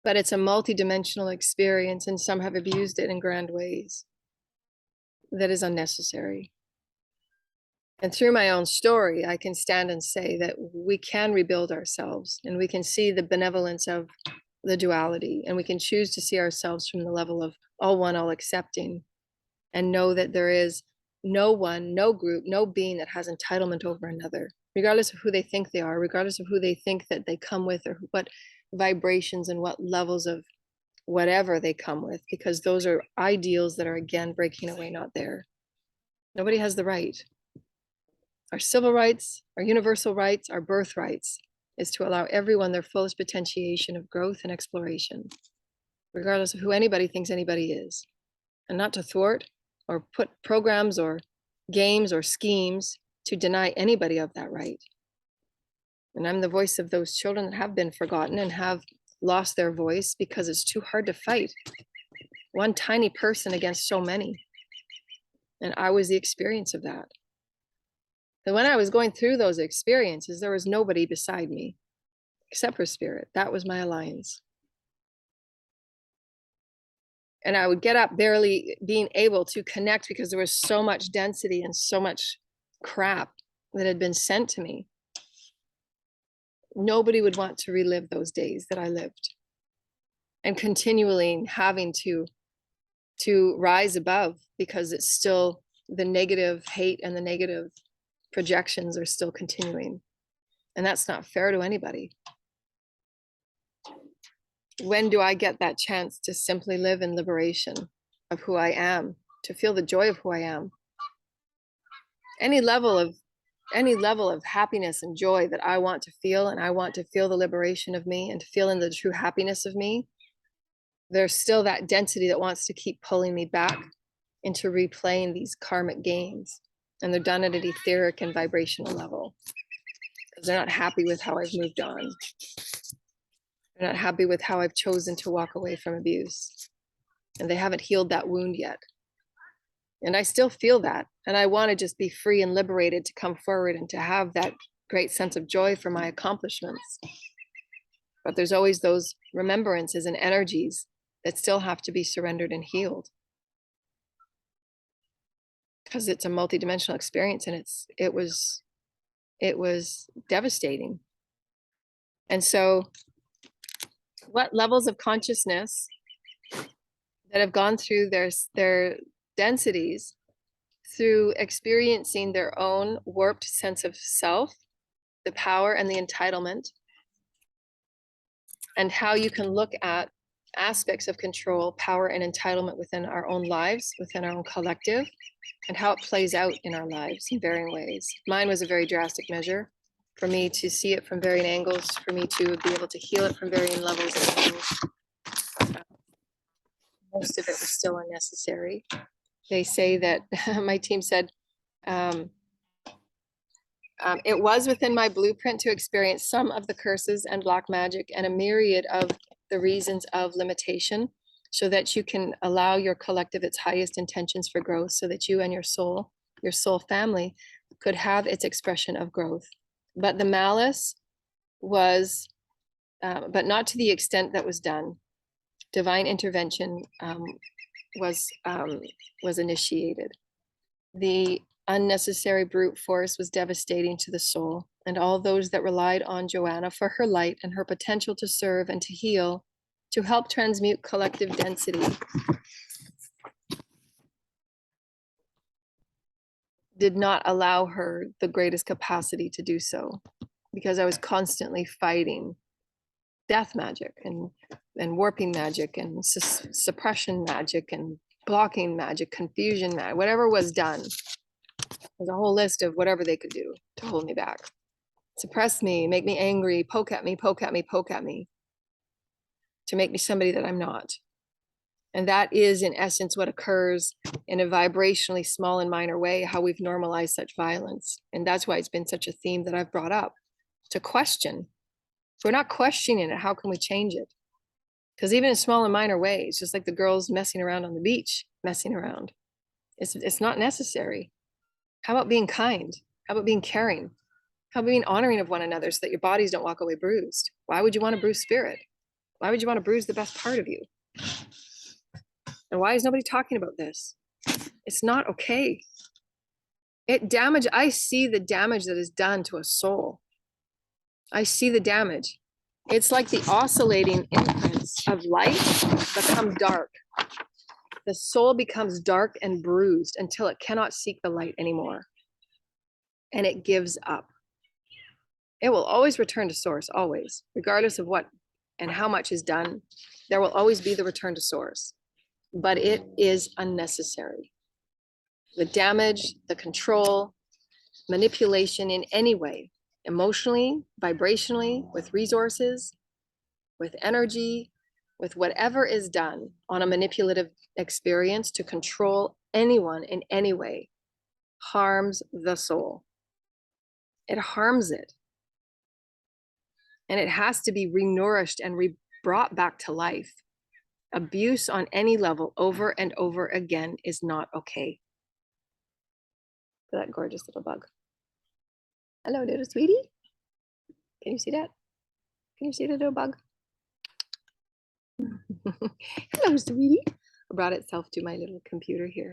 But it's a multidimensional experience, and some have abused it in grand ways that is unnecessary. And through my own story, I can stand and say that we can rebuild ourselves, and we can see the benevolence of the duality, and we can choose to see ourselves from the level of all one, all accepting, and know that there is no one, no group, no being that has entitlement over another, regardless of who they think they are, regardless of who they think that they come with, or what vibrations and what levels of whatever they come with, because those are ideals that are, again, breaking away, not there. Nobody has the right. Our civil rights, our universal rights, our birthrights is to allow everyone their fullest potentiation of growth and exploration, regardless of who anybody thinks anybody is, and not to thwart or put programs or games or schemes to deny anybody of that right. And I'm the voice of those children that have been forgotten and have lost their voice because it's too hard to fight one tiny person against so many. And I was the experience of that. And when I was going through those experiences, there was nobody beside me except for spirit. That was my alliance. And I would get up barely being able to connect because there was so much density and so much crap that had been sent to me. Nobody would want to relive those days that I lived, and continually having to rise above, because it's still the negative hate and the negative projections are still continuing. And that's not fair to anybody. When do I get that chance to simply live in liberation of who I am, to feel the joy of who I am? Any level of happiness and joy that I want to feel, and I want to feel the liberation of me and to feel in the true happiness of me, there's still that density that wants to keep pulling me back into replaying these karmic games. And they're done at an etheric and vibrational level, because they're not happy with how I've moved on. They're not happy with how I've chosen to walk away from abuse. And they haven't healed that wound yet. And I still feel that. And I want to just be free and liberated to come forward and to have that great sense of joy for my accomplishments. But there's always those remembrances and energies that still have to be surrendered and healed. Because it's a multidimensional experience, and it was devastating. And so what levels of consciousness that have gone through their densities through experiencing their own warped sense of self, the power and the entitlement, and how you can look at aspects of control, power, and entitlement within our own lives, within our own collective, and how it plays out in our lives in varying ways. Mine was a very drastic measure for me to see it from varying angles, for me to be able to heal it from varying levels and angles. Most of it was still unnecessary. They say that my team said, it was within my blueprint to experience some of the curses and black magic and a myriad of the reasons of limitation so that you can allow your collective its highest intentions for growth so that you and your soul family could have its expression of growth. But the malice was, but not to the extent that was done. Divine intervention was initiated. The unnecessary brute force was devastating to the soul, and all those that relied on Joanna for her light and her potential to serve and to heal, to help transmute collective density, did not allow her the greatest capacity to do so, because I was constantly fighting death magic and warping magic and suppression magic and blocking magic, confusion magic, whatever was done. There's a whole list of whatever they could do to hold me back. Suppress me, make me angry, poke at me, poke at me, poke at me, to make me somebody that I'm not. And that is, in essence, what occurs in a vibrationally small and minor way, how we've normalized such violence. And that's why it's been such a theme that I've brought up, to question. If we're not questioning it, how can we change it? Because even in small and minor ways, just like the girls messing around on the beach, messing around, it's not necessary. How about being kind? How about being caring? How about being honoring of one another so that your bodies don't walk away bruised? Why would you want to bruise spirit? Why would you want to bruise the best part of you? And why is nobody talking about this? It's not okay. I see the damage that is done to a soul. I see the damage. It's like the oscillating imprints of light become dark. The soul becomes dark and bruised until it cannot seek the light anymore. And it gives up. It will always return to source, always, regardless of what and how much is done. There will always be the return to source, but it is unnecessary. The damage, the control, manipulation in any way, emotionally, vibrationally, with resources, with energy, with whatever is done on a manipulative experience to control anyone in any way, harms the soul. It harms it. And it has to be renourished and brought back to life. Abuse on any level over and over again is not okay. That gorgeous little bug. Hello, little sweetie. Can you see that? Can you see the little bug? Hello, sweetie. I brought itself to my little computer here.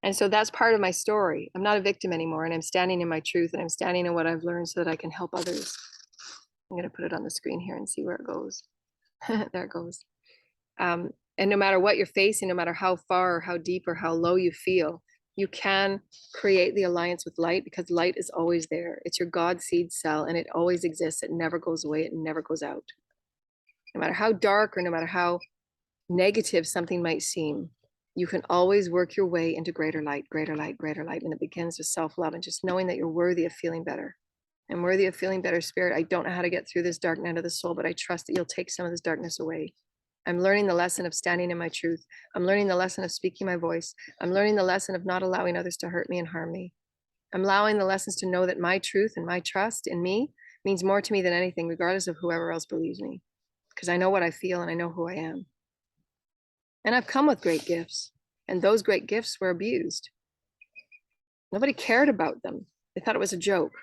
And so that's part of my story. I'm not a victim anymore, and I'm standing in my truth, and I'm standing in what I've learned so that I can help others. I'm going to put it on the screen here and see where it goes. There it goes. And no matter what you're facing, no matter how far or how deep or how low you feel, you can create the alliance with light, because light is always there. It's your God seed cell, and it always exists. It never goes away. It never goes out. No matter how dark or no matter how negative something might seem, you can always work your way into greater light, greater light, greater light. And it begins with self-love and just knowing that you're worthy of feeling better. I'm worthy of feeling better, Spirit. I don't know how to get through this dark night of the soul, but I trust that you'll take some of this darkness away. I'm learning the lesson of standing in my truth. I'm learning the lesson of speaking my voice. I'm learning the lesson of not allowing others to hurt me and harm me. I'm allowing the lessons to know that my truth and my trust in me means more to me than anything, regardless of whoever else believes me, because I know what I feel and I know who I am. And I've come with great gifts, and those great gifts were abused. Nobody cared about them. They thought it was a joke.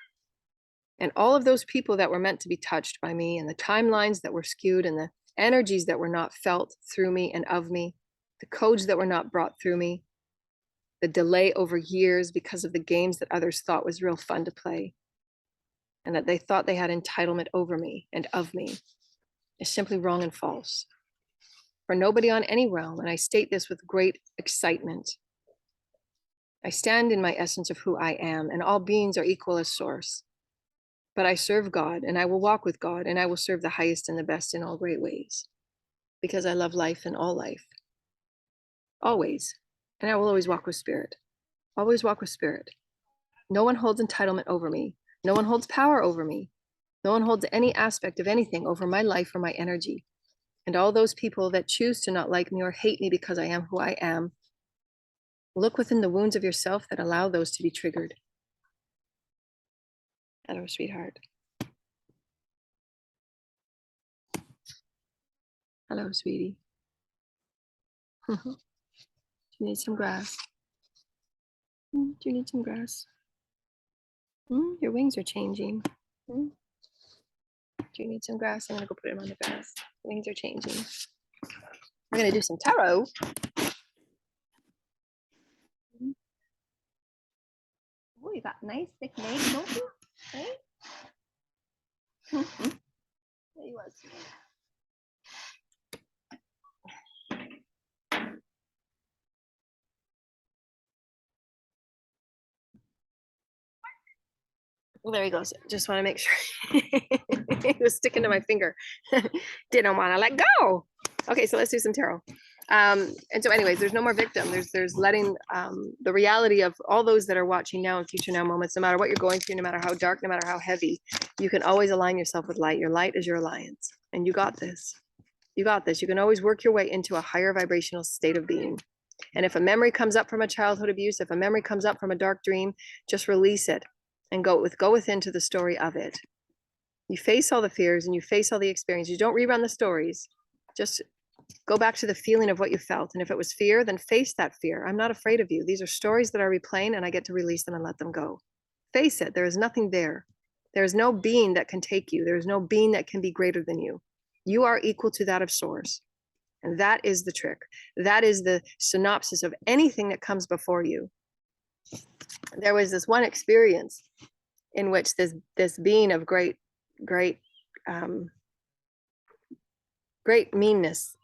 And all of those people that were meant to be touched by me, and the timelines that were skewed, and the energies that were not felt through me and of me, the codes that were not brought through me, the delay over years because of the games that others thought was real fun to play, and that they thought they had entitlement over me and of me, is simply wrong and false. For nobody on any realm, and I state this with great excitement, I stand in my essence of who I am, and all beings are equal as source. But I serve God, and I will walk with God, and I will serve the highest and the best in all great ways, because I love life and all life, always. And I will always walk with spirit, always walk with spirit. No one holds entitlement over me. No one holds power over me. No one holds any aspect of anything over my life or my energy. And all those people that choose to not like me or hate me because I am who I am, look within the wounds of yourself that allow those to be triggered. Hello, sweetheart. Hello, sweetie. Do you need some grass? Do you need some grass? Your wings are changing. Do you need some grass? I'm gonna go put them on the grass. Wings are changing. We're gonna do some tarot. Oh, you got nice thick nails, don't you? Right? There you was. Well, there he goes. Just want to make sure. He was sticking to my finger. Didn't want to let go. Okay, so let's do some tarot. And so anyways, there's no more victim. There's letting the reality of all those that are watching now and future now moments, no matter what you're going through, no matter how dark, no matter how heavy, you can always align yourself with light. Your light is your alliance. And you got this. You got this. You can always work your way into a higher vibrational state of being. And if a memory comes up from a childhood abuse, if a memory comes up from a dark dream, just release it and go within to the story of it. You face all the fears and you face all the experiences. You don't rerun the stories. Just go back to the feeling of what you felt. And if it was fear, then face that fear. I'm not afraid of you. These are stories that are replaying and I get to release them and let them go. Face it. There is nothing there. There is no being that can take you. There is no being that can be greater than you. You are equal to that of source. And that is the trick. That is the synopsis of anything that comes before you. There was this one experience in which this being of great meanness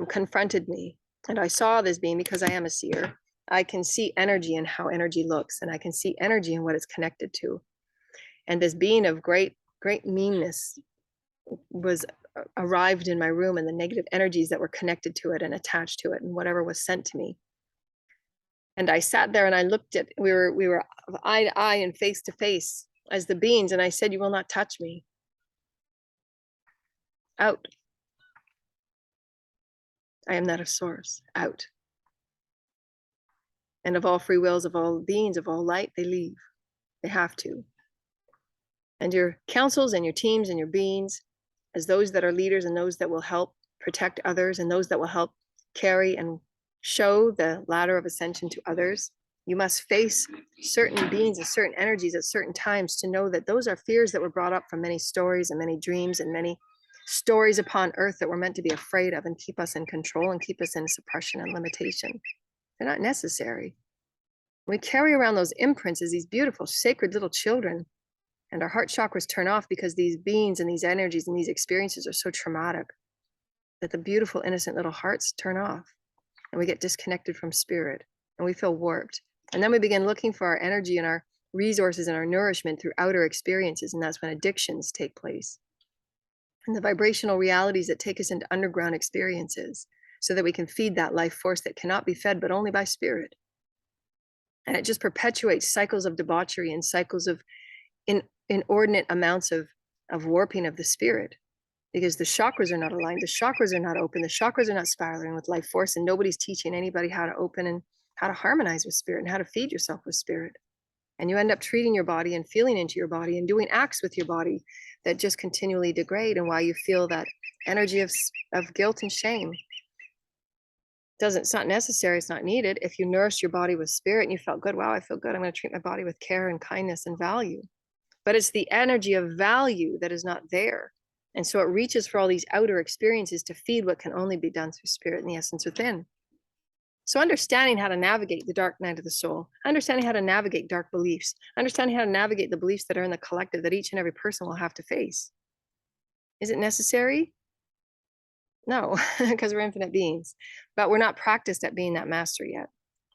confronted me. And I saw this being because I am a seer. I can see energy and how energy looks, and I can see energy and what it's connected to. And this being of great meanness was arrived in my room, and the negative energies that were connected to it and attached to it and whatever was sent to me. And I sat there and I looked at, we were eye to eye and face to face as the beings. And I said, you will not touch me. Out. I am that of source. Out. And of all free wills, of all beings, of all light, they leave. They have to. And your councils and your teams and your beings, as those that are leaders and those that will help protect others and those that will help carry and show the ladder of ascension to others, you must face certain beings and certain energies at certain times to know that those are fears that were brought up from many stories and many dreams and many stories upon earth that we're meant to be afraid of and keep us in control and keep us in suppression and limitation. They're not necessary. We carry around those imprints as these beautiful, sacred little children, and our heart chakras turn off because these beings and these energies and these experiences are so traumatic that the beautiful, innocent little hearts turn off. And we get disconnected from spirit and we feel warped. And then we begin looking for our energy and our resources and our nourishment through outer experiences. And that's when addictions take place. And the vibrational realities that take us into underground experiences so that we can feed that life force that cannot be fed, but only by spirit. And it just perpetuates cycles of debauchery and cycles of inordinate amounts of warping of the spirit. Because the chakras are not aligned, the chakras are not open, the chakras are not spiraling with life force, and nobody's teaching anybody how to open and how to harmonize with spirit and how to feed yourself with spirit. And you end up treating your body and feeling into your body and doing acts with your body that just continually degrade, and why you feel that energy of guilt and shame. It's not necessary, it's not needed. If you nourished your body with spirit and you felt good, wow, I feel good, I'm going to treat my body with care and kindness and value. But it's the energy of value that is not there. And so it reaches for all these outer experiences to feed what can only be done through spirit and the essence within. So understanding how to navigate the dark night of the soul, understanding how to navigate dark beliefs, understanding how to navigate the beliefs that are in the collective that each and every person will have to face. Is it necessary? No, because we're infinite beings, but we're not practiced at being that master yet.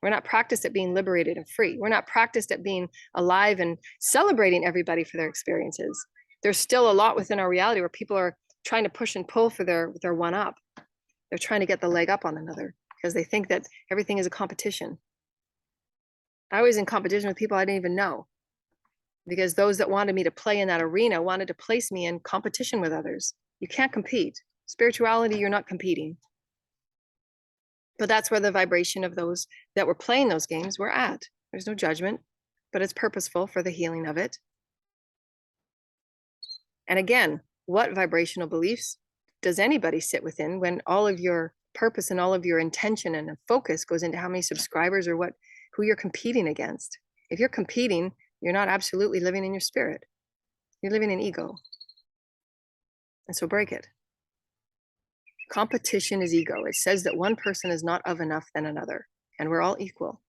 We're not practiced at being liberated and free. We're not practiced at being alive and celebrating everybody for their experiences. There's still a lot within our reality where people are trying to push and pull for their one up. They're trying to get the leg up on another because they think that everything is a competition. I was in competition with people I didn't even know, because those that wanted me to play in that arena wanted to place me in competition with others. You can't compete. Spirituality, you're not competing. But that's where the vibration of those that were playing those games were at. There's no judgment, but it's purposeful for the healing of it. And again, what vibrational beliefs does anybody sit within when all of your purpose and all of your intention and focus goes into how many subscribers or who you're competing against? If you're competing, you're not absolutely living in your spirit. You're living in ego. And so break it. Competition is ego. It says that one person is not of enough than another, and we're all equal,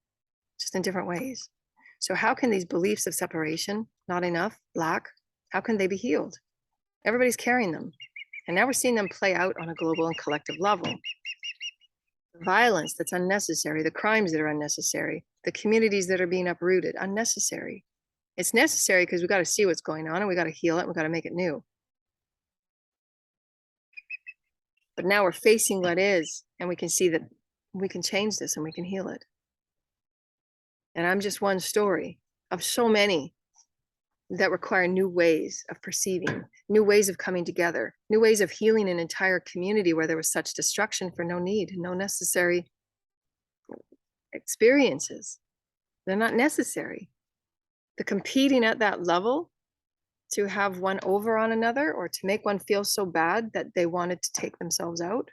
just in different ways. So how can these beliefs of separation, not enough, lack, how can they be healed? Everybody's carrying them. And now we're seeing them play out on a global and collective level. The violence that's unnecessary, the crimes that are unnecessary, the communities that are being uprooted, unnecessary. It's necessary because we got to see what's going on and we got to heal it and we got to make it new. But now we're facing what is, and we can see that we can change this and we can heal it. And I'm just one story of so many that require new ways of perceiving, new ways of coming together, new ways of healing an entire community where there was such destruction for no need, no necessary experiences. They're not necessary. The competing at that level to have one over on another or to make one feel so bad that they wanted to take themselves out,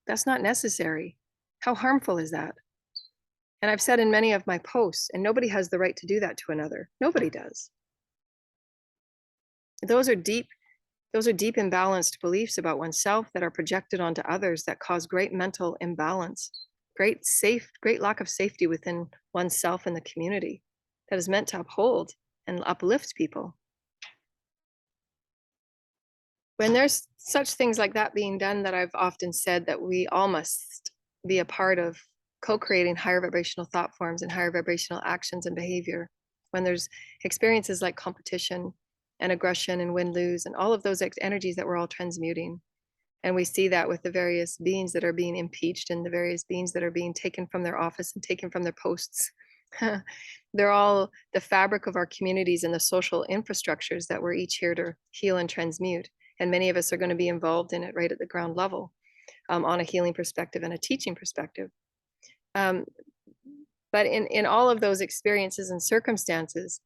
that's not necessary. How harmful is that? And I've said in many of my posts, and nobody has the right to do that to another. Nobody does. Those are deep imbalanced beliefs about oneself that are projected onto others that cause great mental imbalance, great lack of safety within oneself and the community that is meant to uphold and uplift people. When there's such things like that being done, that I've often said that we all must be a part of co-creating higher vibrational thought forms and higher vibrational actions and behavior. When there's experiences like competition and aggression and win-lose and all of those energies that we're all transmuting. And we see that with the various beings that are being impeached and the various beings that are being taken from their office and taken from their posts. They're all the fabric of our communities and the social infrastructures that we're each here to heal and transmute. And many of us are going to be involved in it right at the ground level, on a healing perspective and a teaching perspective. But in all of those experiences and circumstances,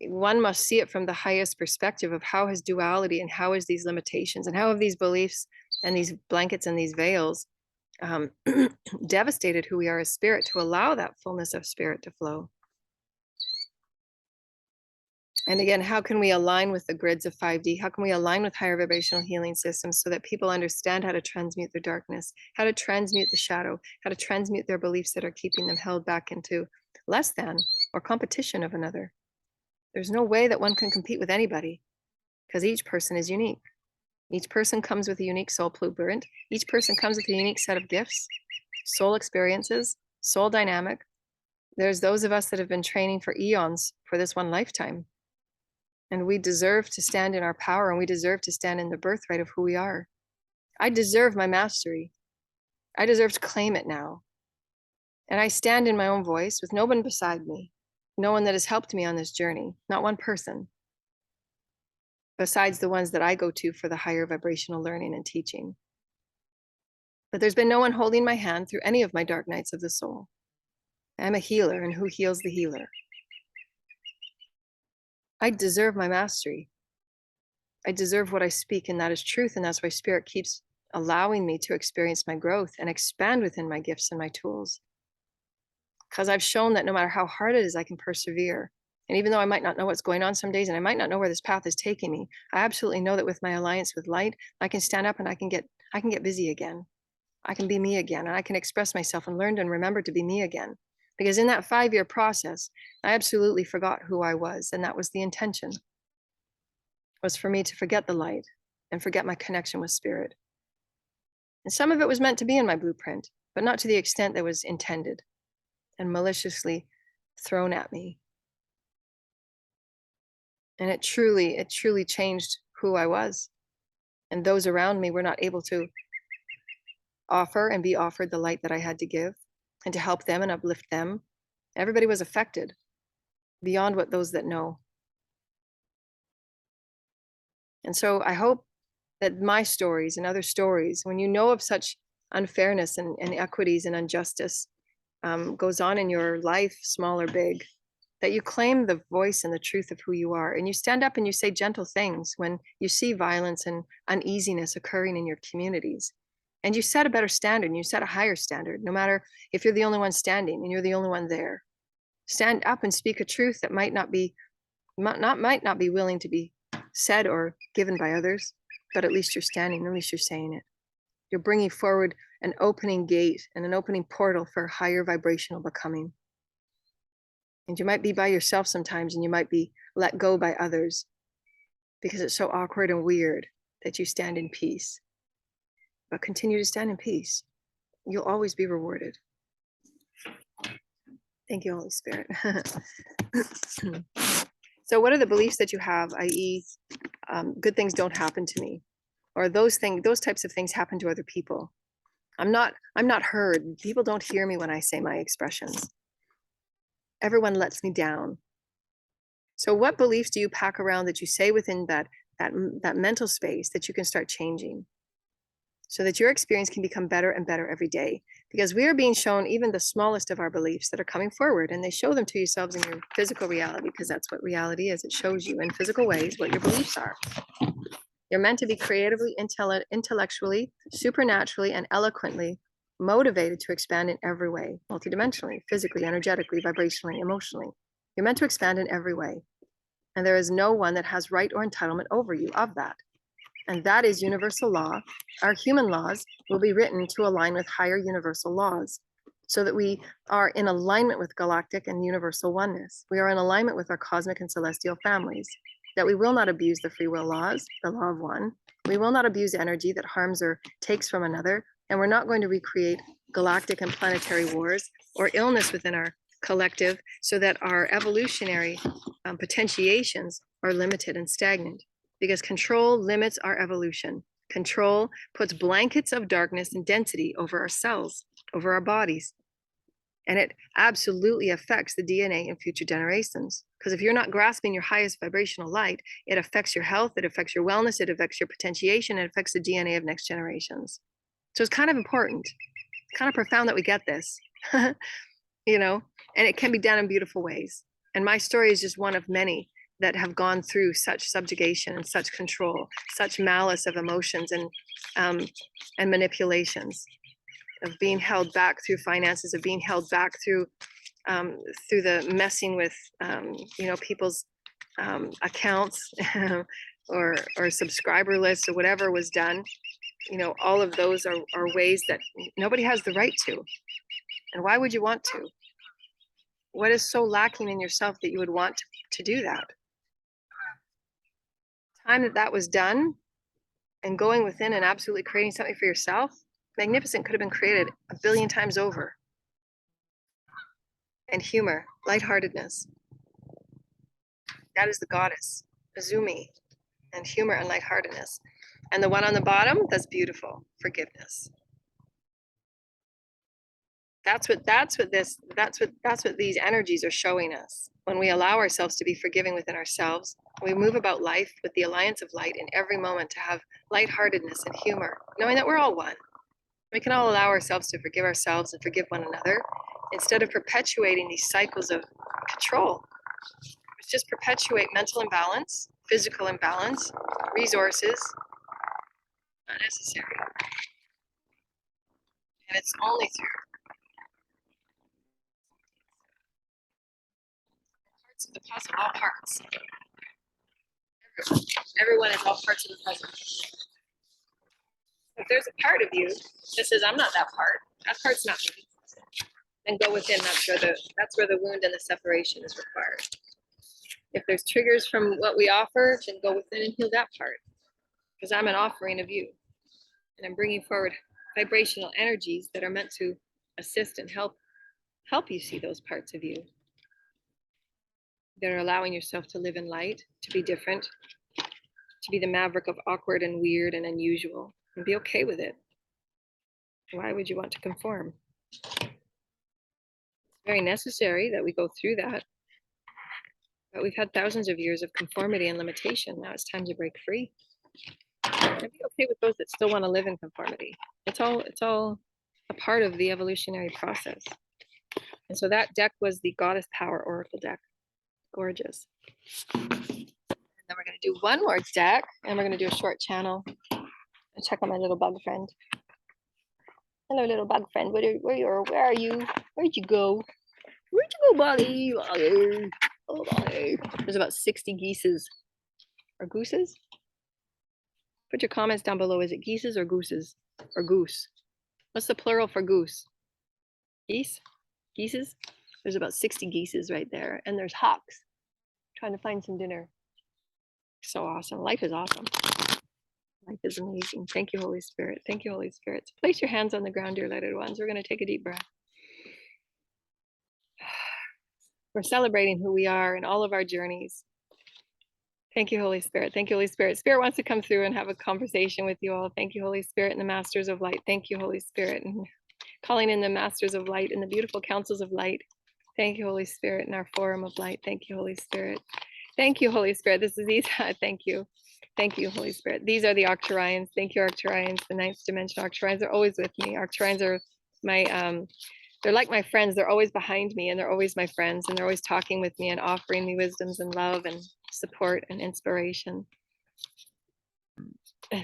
one must see it from the highest perspective of how has duality and how is these limitations and how have these beliefs and these blankets and these veils devastated who we are as spirit to allow that fullness of spirit to flow. And again, how can we align with the grids of 5D? How can we align with higher vibrational healing systems so that people understand how to transmute their darkness, how to transmute the shadow, how to transmute their beliefs that are keeping them held back into less than or competition of another? There's no way that one can compete with anybody because each person is unique. Each person comes with a unique soul blueprint. Each person comes with a unique set of gifts, soul experiences, soul dynamic. There's those of us that have been training for eons for this one lifetime. And we deserve to stand in our power, and we deserve to stand in the birthright of who we are. I deserve my mastery. I deserve to claim it now. And I stand in my own voice with no one beside me, no one that has helped me on this journey, not one person, besides the ones that I go to for the higher vibrational learning and teaching. But there's been no one holding my hand through any of my dark nights of the soul. I'm a healer, and who heals the healer? I deserve my mastery. I deserve what I speak, and that is truth. And that's why Spirit keeps allowing me to experience my growth and expand within my gifts and my tools. Because I've shown that no matter how hard it is, I can persevere. And even though I might not know what's going on some days, and I might not know where this path is taking me, I absolutely know that with my alliance with light, I can stand up and I can get busy again. I can be me again, and I can express myself and learn and remember to be me again. Because in that 5-year process, I absolutely forgot who I was. And that was the intention, was for me to forget the light and forget my connection with Spirit. And some of it was meant to be in my blueprint, but not to the extent that was intended. and maliciously thrown at me. And it truly changed who I was. And those around me were not able to offer and be offered the light that I had to give and to help them and uplift them. Everybody was affected beyond what those that know. And so I hope that my stories and other stories, when you know of such unfairness and inequities and injustice goes on in your life, small or big, that you claim the voice and the truth of who you are. And you stand up and you say gentle things when you see violence and uneasiness occurring in your communities. And you set a better standard and you set a higher standard, no matter if you're the only one standing and you're the only one there. Stand up and speak a truth that might not be willing to be said or given by others, but at least you're standing, at least you're saying it. You're bringing forward an opening gate and an opening portal for higher vibrational becoming. And you might be by yourself sometimes, and you might be let go by others because it's so awkward and weird that you stand in peace. But continue to stand in peace. You'll always be rewarded. Thank you, Holy Spirit. So what are the beliefs that you have, i.e., good things don't happen to me, or those types of things happen to other people? I'm not heard. People don't hear me when I say my expressions. Everyone lets me down. So what beliefs do you pack around that you say within that mental space that you can start changing so that your experience can become better and better every day? Because we are being shown even the smallest of our beliefs that are coming forward, and they show them to yourselves in your physical reality, because that's what reality is. It shows you in physical ways what your beliefs are. You're meant to be creatively, intellectually, supernaturally, and eloquently motivated to expand in every way, multidimensionally, physically, energetically, vibrationally, emotionally. You're meant to expand in every way. And there is no one that has right or entitlement over you of that. And that is universal law. Our human laws will be written to align with higher universal laws so that we are in alignment with galactic and universal oneness. We are in alignment with our cosmic and celestial families, that we will not abuse the free will laws, the law of one. We will not abuse energy that harms or takes from another. And we're not going to recreate galactic and planetary wars or illness within our collective so that our evolutionary potentiations are limited and stagnant, because control limits our evolution. Control puts blankets of darkness and density over our cells, over our bodies. And it absolutely affects the DNA in future generations. Because if you're not grasping your highest vibrational light, it affects your health, it affects your wellness, it affects your potentiation, it affects the DNA of next generations. So it's kind of important, kind of profound that we get this, you know, and it can be done in beautiful ways. And my story is just one of many that have gone through such subjugation and such control, such malice of emotions and manipulations, of being held back through finances, of being held back through the messing with people's accounts or subscriber lists or whatever was done. You know, all of those are ways that nobody has the right to. And why would you want to? What is so lacking in yourself that you would want to do that? Time that was done and going within and absolutely creating something for yourself, magnificent, could have been created a billion times over. And humor, lightheartedness. That is the goddess, Azumi, and humor and lightheartedness. And the one on the bottom, that's beautiful, forgiveness. That's what these energies are showing us. When we allow ourselves to be forgiving within ourselves, we move about life with the alliance of light in every moment, to have lightheartedness and humor, knowing that we're all one. We can all allow ourselves to forgive ourselves and forgive one another, instead of perpetuating these cycles of control, which just perpetuate mental imbalance, physical imbalance, resources, not necessary. And it's only through parts of the puzzle, all parts. Everyone is all parts of the puzzle. If there's a part of you that says, I'm not that part's not me, then go within. That's where the wound and the separation is required. If there's triggers from what we offer, then go within and heal that part. Because I'm an offering of you. And I'm bringing forward vibrational energies that are meant to assist and help help you see those parts of you that are allowing yourself to live in light, to be different, to be the maverick of awkward and weird and unusual, and be okay with it. Why would you want to conform? It's very necessary that we go through that. But we've had thousands of years of conformity and limitation. Now it's time to break free. And be okay with those that still want to live in conformity. It's all a part of the evolutionary process. And so that deck was the Goddess Power Oracle deck. Gorgeous. And then we're going to do one more deck, and we're going to do a short channel. And check on my little bug friend. Hello, little bug friend. Where are you? Where'd you go? Where'd you go, buddy? Buddy. Oh, buddy. There's about 60 geeses. Or gooses? Put your comments down below. Is it geeses or gooses? Or goose? What's the plural for goose? Geese? Geeses? There's about 60 geeses right there. And there's hawks. Trying to find some dinner. So awesome. Life is awesome. Life is amazing. Thank you, Holy Spirit. Thank you, Holy Spirit. So place your hands on the ground, dear lighted ones. We're going to take a deep breath. We're celebrating who we are in all of our journeys. Thank you, Holy Spirit. Thank you, Holy Spirit. Spirit wants to come through and have a conversation with you all. Thank you, Holy Spirit, and the Masters of Light. Thank you, Holy Spirit, and calling in the Masters of Light and the beautiful councils of light. Thank you, Holy Spirit, in our forum of light. Thank you, Holy Spirit. Thank you, Holy Spirit. This is these. Thank you. Thank you, Holy Spirit. These are the Arcturians. Thank you, Arcturians. The ninth dimension Arcturians are always with me. Arcturians are my they're like my friends. They're always behind me, and they're always my friends, and they're always talking with me and offering me wisdoms and love and support and inspiration.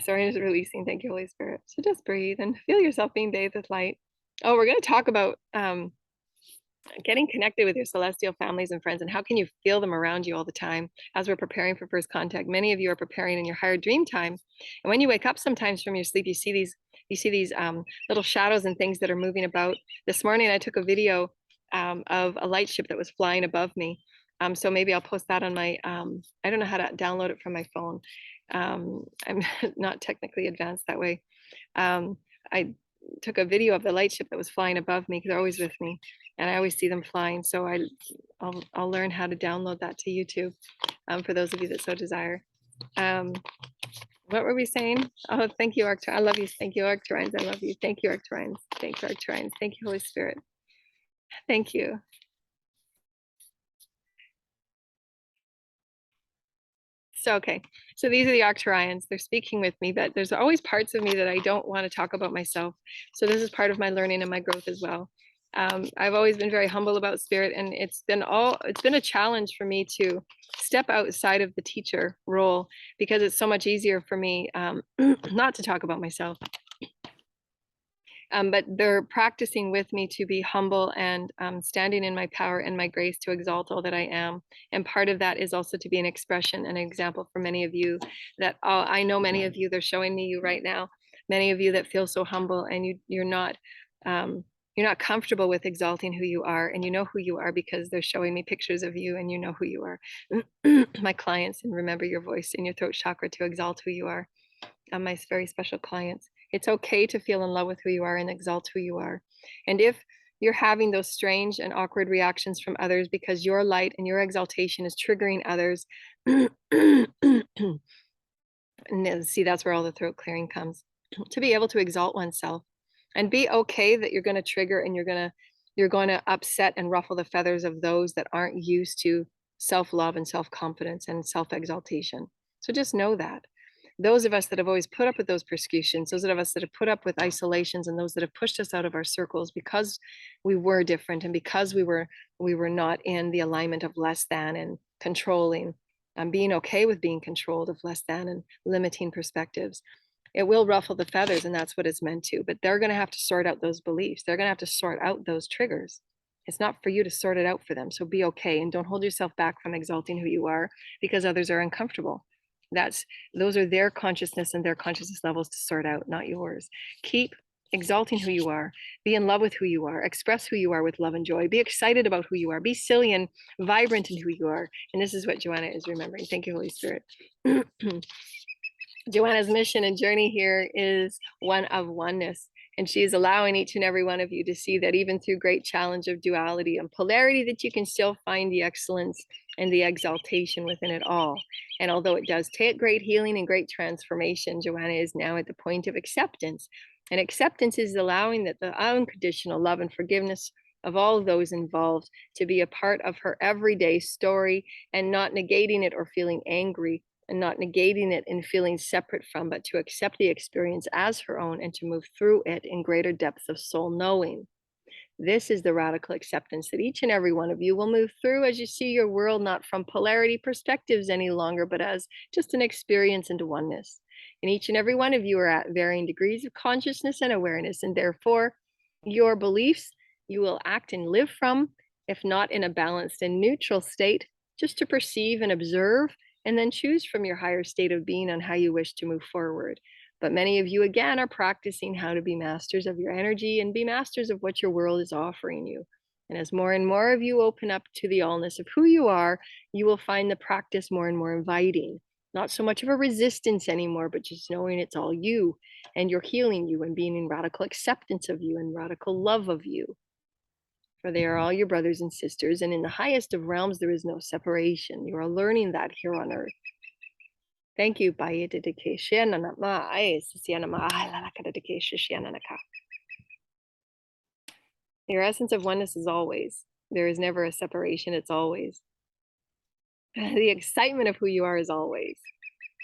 Sorry, I'm just releasing. Thank you, Holy Spirit. So just breathe and feel yourself being bathed with light. Oh, we're going to talk about getting connected with your celestial families and friends, and how can you feel them around you all the time as we're preparing for first contact. Many of you are preparing in your higher dream time, and when you wake up sometimes from your sleep, you see these little shadows and things that are moving about. This morning I took a video of a light ship that was flying above me, so maybe I'll post that on my I don't know how to download it from my phone. I'm not technically advanced that way. I took a video of the light ship that was flying above me, because they're always with me and I always see them flying. So I'll learn how to download that to YouTube for those of you that so desire. What were we saying? Oh, thank you, Arcturians. I love you. Thank you, Arcturians. I love you. Thank you, Arcturians. Thank you, Arcturians. Thank you, Holy Spirit. Thank you. So, okay. So these are the Arcturians. They're speaking with me, but there's always parts of me that I don't want to talk about myself. So this is part of my learning and my growth as well. I've always been very humble about spirit, and it's been a challenge for me to step outside of the teacher role, because it's so much easier for me not to talk about myself. But they're practicing with me to be humble and standing in my power and my grace to exalt all that I am. And part of that is also to be an expression and an example for many of you that I know many of you, they're showing me you right now, many of you that feel so humble, and you're not comfortable with exalting who you are, and you know who you are because they're showing me pictures of you, and you know who you are. My clients, and remember your voice in your throat chakra to exalt who you are. My very special clients. It's okay to feel in love with who you are and exalt who you are. And if you're having those strange and awkward reactions from others because your light and your exaltation is triggering others, and see, that's where all the throat clearing comes. To be able to exalt oneself and be okay that you're going to trigger and you're going to upset and ruffle the feathers of those that aren't used to self-love and self-confidence and self-exaltation. So just know that. Those of us that have always put up with those persecutions, those of us that have put up with isolations, and those that have pushed us out of our circles because we were different and because we were not in the alignment of less than and controlling, and being okay with being controlled of less than and limiting perspectives. It will ruffle the feathers, and that's what it's meant to, but they're going to have to sort out those beliefs. They're going to have to sort out those triggers. It's not for you to sort it out for them. So be okay, and don't hold yourself back from exalting who you are because others are uncomfortable. Those are their consciousness and their consciousness levels to sort out, not yours. Keep exalting who you are. Be in love with who you are. Express who you are with love and joy. Be excited about who you are. Be silly and vibrant in who you are. And this is what Joanna is remembering. Thank you, Holy Spirit. Joanna's mission and journey here is one of oneness. And she is allowing each and every one of you to see that even through great challenge of duality and polarity, that you can still find the excellence and the exaltation within it all. And although it does take great healing and great transformation, Joanna is now at the point of acceptance. And acceptance is allowing that the unconditional love and forgiveness of all those involved to be a part of her everyday story, and not negating it or feeling angry, and not negating it and feeling separate from, but to accept the experience as her own and to move through it in greater depths of soul knowing. This is the radical acceptance that each and every one of you will move through as you see your world not from polarity perspectives any longer, but as just an experience into oneness. And each and every one of you are at varying degrees of consciousness and awareness, and therefore your beliefs you will act and live from, if not in a balanced and neutral state, just to perceive and observe, and then choose from your higher state of being on how you wish to move forward. But many of you, again, are practicing how to be masters of your energy and be masters of what your world is offering you. And as more and more of you open up to the allness of who you are, you will find the practice more and more inviting. Not so much of a resistance anymore, but just knowing it's all you, and you're healing you and being in radical acceptance of you and radical love of you. For they are all your brothers and sisters, and in the highest of realms, there is no separation. You are learning that here on earth. Thank you. Your essence of oneness is always. There is never a separation. It's always. The excitement of who you are is always.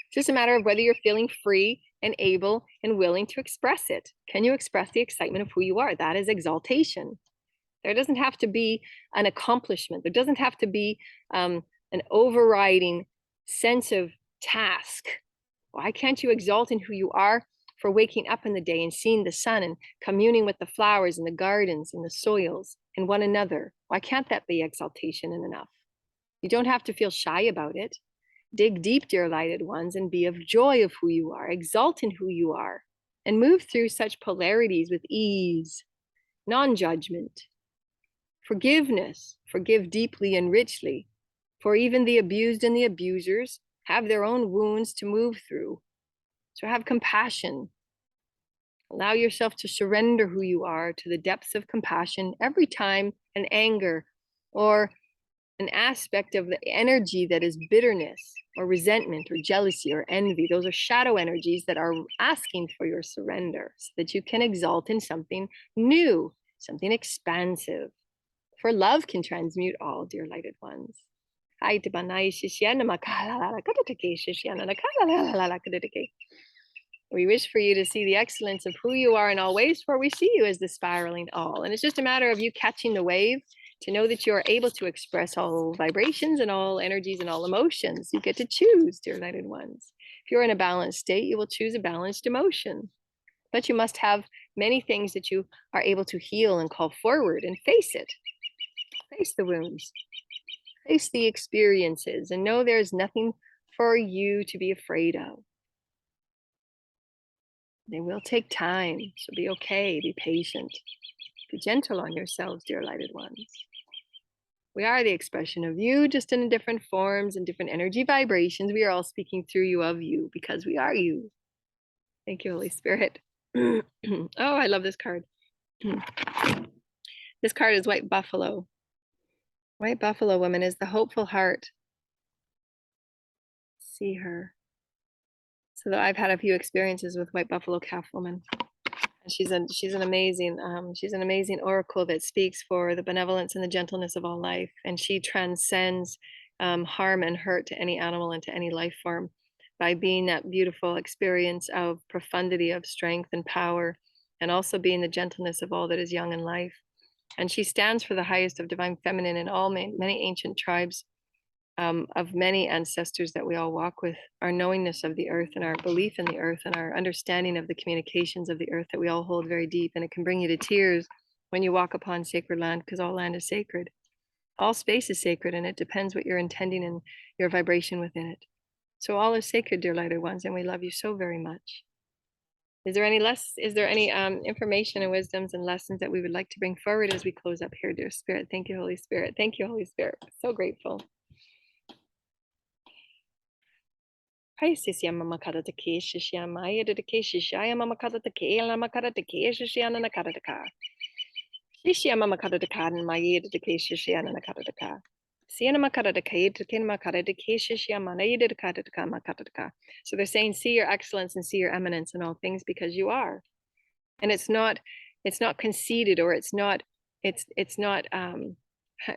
It's just a matter of whether you're feeling free and able and willing to express it. Can you express the excitement of who you are? That is exaltation. There doesn't have to be an accomplishment. There doesn't have to be an overriding sense of task. Why can't you exalt in who you are for waking up in the day and seeing the sun and communing with the flowers and the gardens and the soils and one another? Why can't that be exaltation and enough? You don't have to feel shy about it. Dig deep, dear lighted ones, and be of joy of who you are. Exalt in who you are and move through such polarities with ease, non-judgment, forgiveness. Forgive deeply and richly, for even the abused and the abusers have their own wounds to move through. So have compassion. Allow yourself to surrender who you are to the depths of compassion every time an anger or an aspect of the energy that is bitterness or resentment or jealousy or envy. Those are shadow energies that are asking for your surrender so that you can exalt in something new, something expansive. For love can transmute all, dear lighted ones. We wish for you to see the excellence of who you are in all ways, for we see you as the spiraling all. And it's just a matter of you catching the wave to know that you are able to express all vibrations and all energies and all emotions. You get to choose, dear lighted ones. If you're in a balanced state, you will choose a balanced emotion. But you must have many things that you are able to heal and call forward and face it. Face the wounds. Face the experiences and know there's nothing for you to be afraid of. They will take time, so be okay, be patient. Be gentle on yourselves, dear lighted ones. We are the expression of you, just in different forms and different energy vibrations. We are all speaking through you of you because we are you. Thank you, Holy Spirit. Oh, I love this card. This card is White Buffalo. White Buffalo woman is the hopeful heart. See her. So I've had a few experiences with White Buffalo calf woman. She's an amazing oracle that speaks for the benevolence and the gentleness of all life, and she transcends harm and hurt to any animal and to any life form by being that beautiful experience of profundity, of strength and power, and also being the gentleness of all that is young in life. And she stands for the highest of divine feminine in all many ancient tribes of many ancestors that we all walk with, our knowingness of the earth and our belief in the earth and our understanding of the communications of the earth that we all hold very deep. And it can bring you to tears when you walk upon sacred land, because all land is sacred. All space is sacred, and it depends what you're intending and your vibration within it. So all is sacred, dear lighted ones, and we love you so very much. Is there any information and wisdoms and lessons that we would like to bring forward as we close up here, dear Spirit? Thank you, Holy Spirit. Thank you, Holy Spirit. So grateful. Hi, Sisiama Makata Take, Shishiamaya de Shishayama Makata Take, Lamakata Take, Shishiana Nakataka. Shishiama Makata de Kadan, Maya de Shishiana Nakataka. Siena Makata de Kate, Kin Makata de Shishiama, Naida de Kataka Makataka. So they're saying, see your excellence and see your eminence in all things because you are. And it's not conceited, or it's not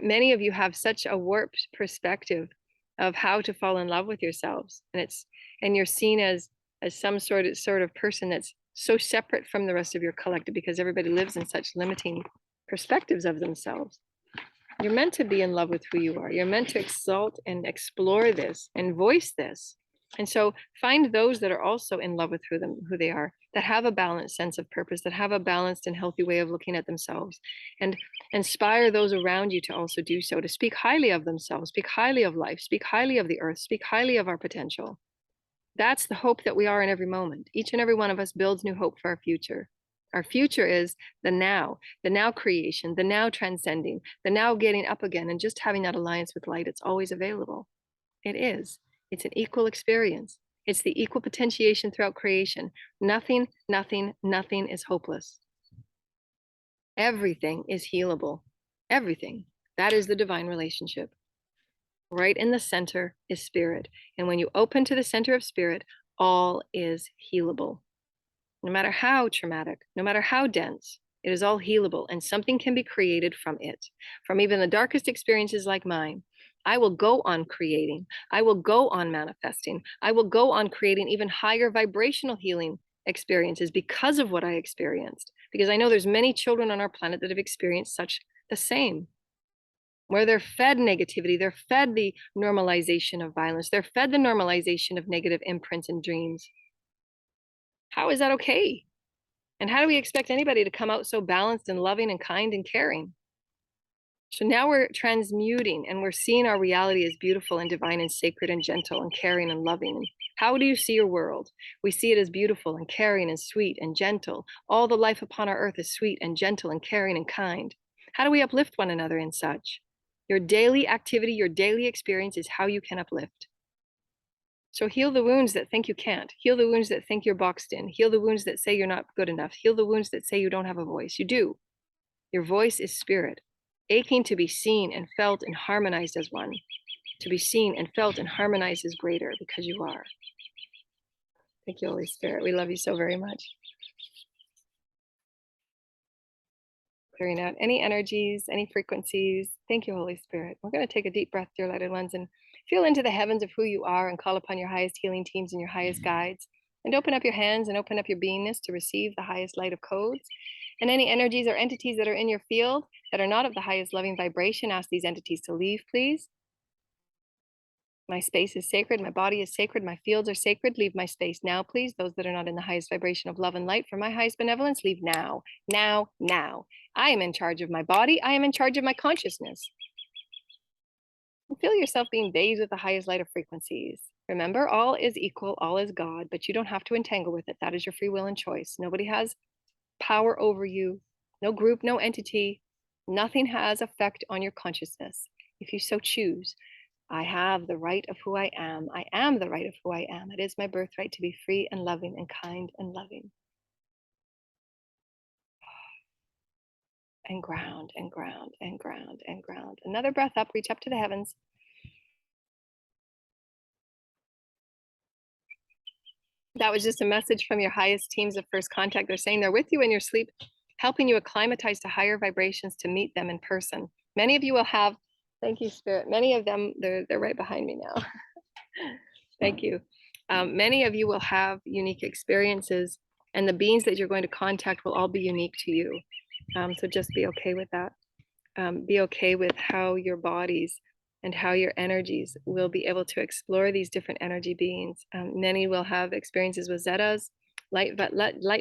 many of you have such a warped perspective of how to fall in love with yourselves, and you're seen as some sort of person that's so separate from the rest of your collective because everybody lives in such limiting perspectives of themselves. You're meant to be in love with who you are. You're meant to exalt and explore this and voice this. And so find those that are also in love with who they are, that have a balanced sense of purpose, that have a balanced and healthy way of looking at themselves, and inspire those around you to also do so, to speak highly of themselves, speak highly of life, speak highly of the earth, speak highly of our potential. That's the hope that we are in every moment. Each and every one of us builds new hope for our future. Our future is the now creation, the now transcending, the now getting up again, and just having that alliance with light. It's always available. It is. It's an equal experience. It's the equal potentiation throughout creation. Nothing is hopeless. Everything is healable. Everything. That is the divine relationship. Right in the center is spirit. And when you open to the center of spirit, all is healable. No matter how traumatic, no matter how dense, it is all healable, and something can be created from it. From even the darkest experiences like mine, I will go on creating. I will go on manifesting. I will go on creating even higher vibrational healing experiences because of what I experienced. Because I know there's many children on our planet that have experienced such the same, where they're fed negativity, they're fed the normalization of violence, they're fed the normalization of negative imprints and dreams. How is that okay? And how do we expect anybody to come out so balanced and loving and kind and caring? So now we're transmuting and we're seeing our reality as beautiful and divine and sacred and gentle and caring and loving. How do you see your world? We see it as beautiful and caring and sweet and gentle. All the life upon our earth is sweet and gentle and caring and kind. How do we uplift one another in such? Your daily activity, your daily experience is how you can uplift. So heal the wounds that think you can't. Heal the wounds that think you're boxed in. Heal the wounds that say you're not good enough. Heal the wounds that say you don't have a voice. You do. Your voice is spirit, aching to be seen and felt and harmonized as one. To be seen and felt and harmonized as greater because you are. Thank you, Holy Spirit. We love you so very much. Clearing out any energies, any frequencies. Thank you, Holy Spirit. We're going to take a deep breath, dear lighted ones, and feel into the heavens of who you are and call upon your highest healing teams and your highest guides. And open up your hands and open up your beingness to receive the highest light of codes. And any energies or entities that are in your field that are not of the highest loving vibration, ask these entities to leave, please. My space is sacred. My body is sacred. My fields are sacred. Leave my space now, please. Those that are not in the highest vibration of love and light for my highest benevolence, leave now, now, now. I am in charge of my body. I am in charge of my consciousness. And feel yourself being bathed with the highest light of frequencies. Remember, all is equal, all is God, but you don't have to entangle with it. That is your free will and choice. Nobody has power over you. No group, no entity. Nothing has effect on your consciousness if you so choose. I have the right of who I am. I am the right of who I am. It is my birthright to be free and loving and kind and loving. And ground and ground and ground and ground. Another breath up, reach up to the heavens. That was just a message from your highest teams of first contact. They're saying they're with you in your sleep, helping you acclimatize to higher vibrations to meet them in person. Many of you will have, thank you, Spirit. Many of them, they're right behind me now. Thank you. Many of you will have unique experiences, and the beings that you're going to contact will all be unique to you. So just be okay with that. Be okay with how your bodies and how your energies will be able to explore these different energy beings. Many will have experiences with zetas, light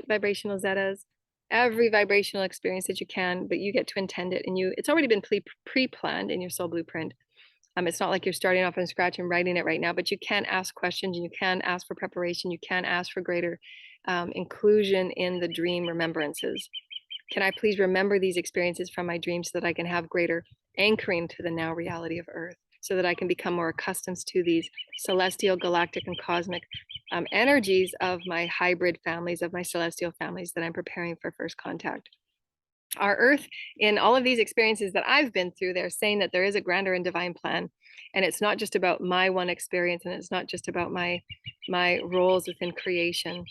vibrational zetas, every vibrational experience that you can, but you get to intend it, and it's already been pre-planned in your soul blueprint. It's not like you're starting off from scratch and writing it right now, but you can ask questions and you can ask for preparation. You can ask for greater inclusion in the dream remembrances. Can I please remember these experiences from my dreams so that I can have greater anchoring to the now reality of Earth? so that I can become more accustomed to these celestial, galactic, and cosmic energies of my hybrid families, of my celestial families that I'm preparing for first contact. Our Earth, in all of these experiences that I've been through, they're saying that there is a grander and divine plan. And it's not just about my one experience, and it's not just about my roles within creation.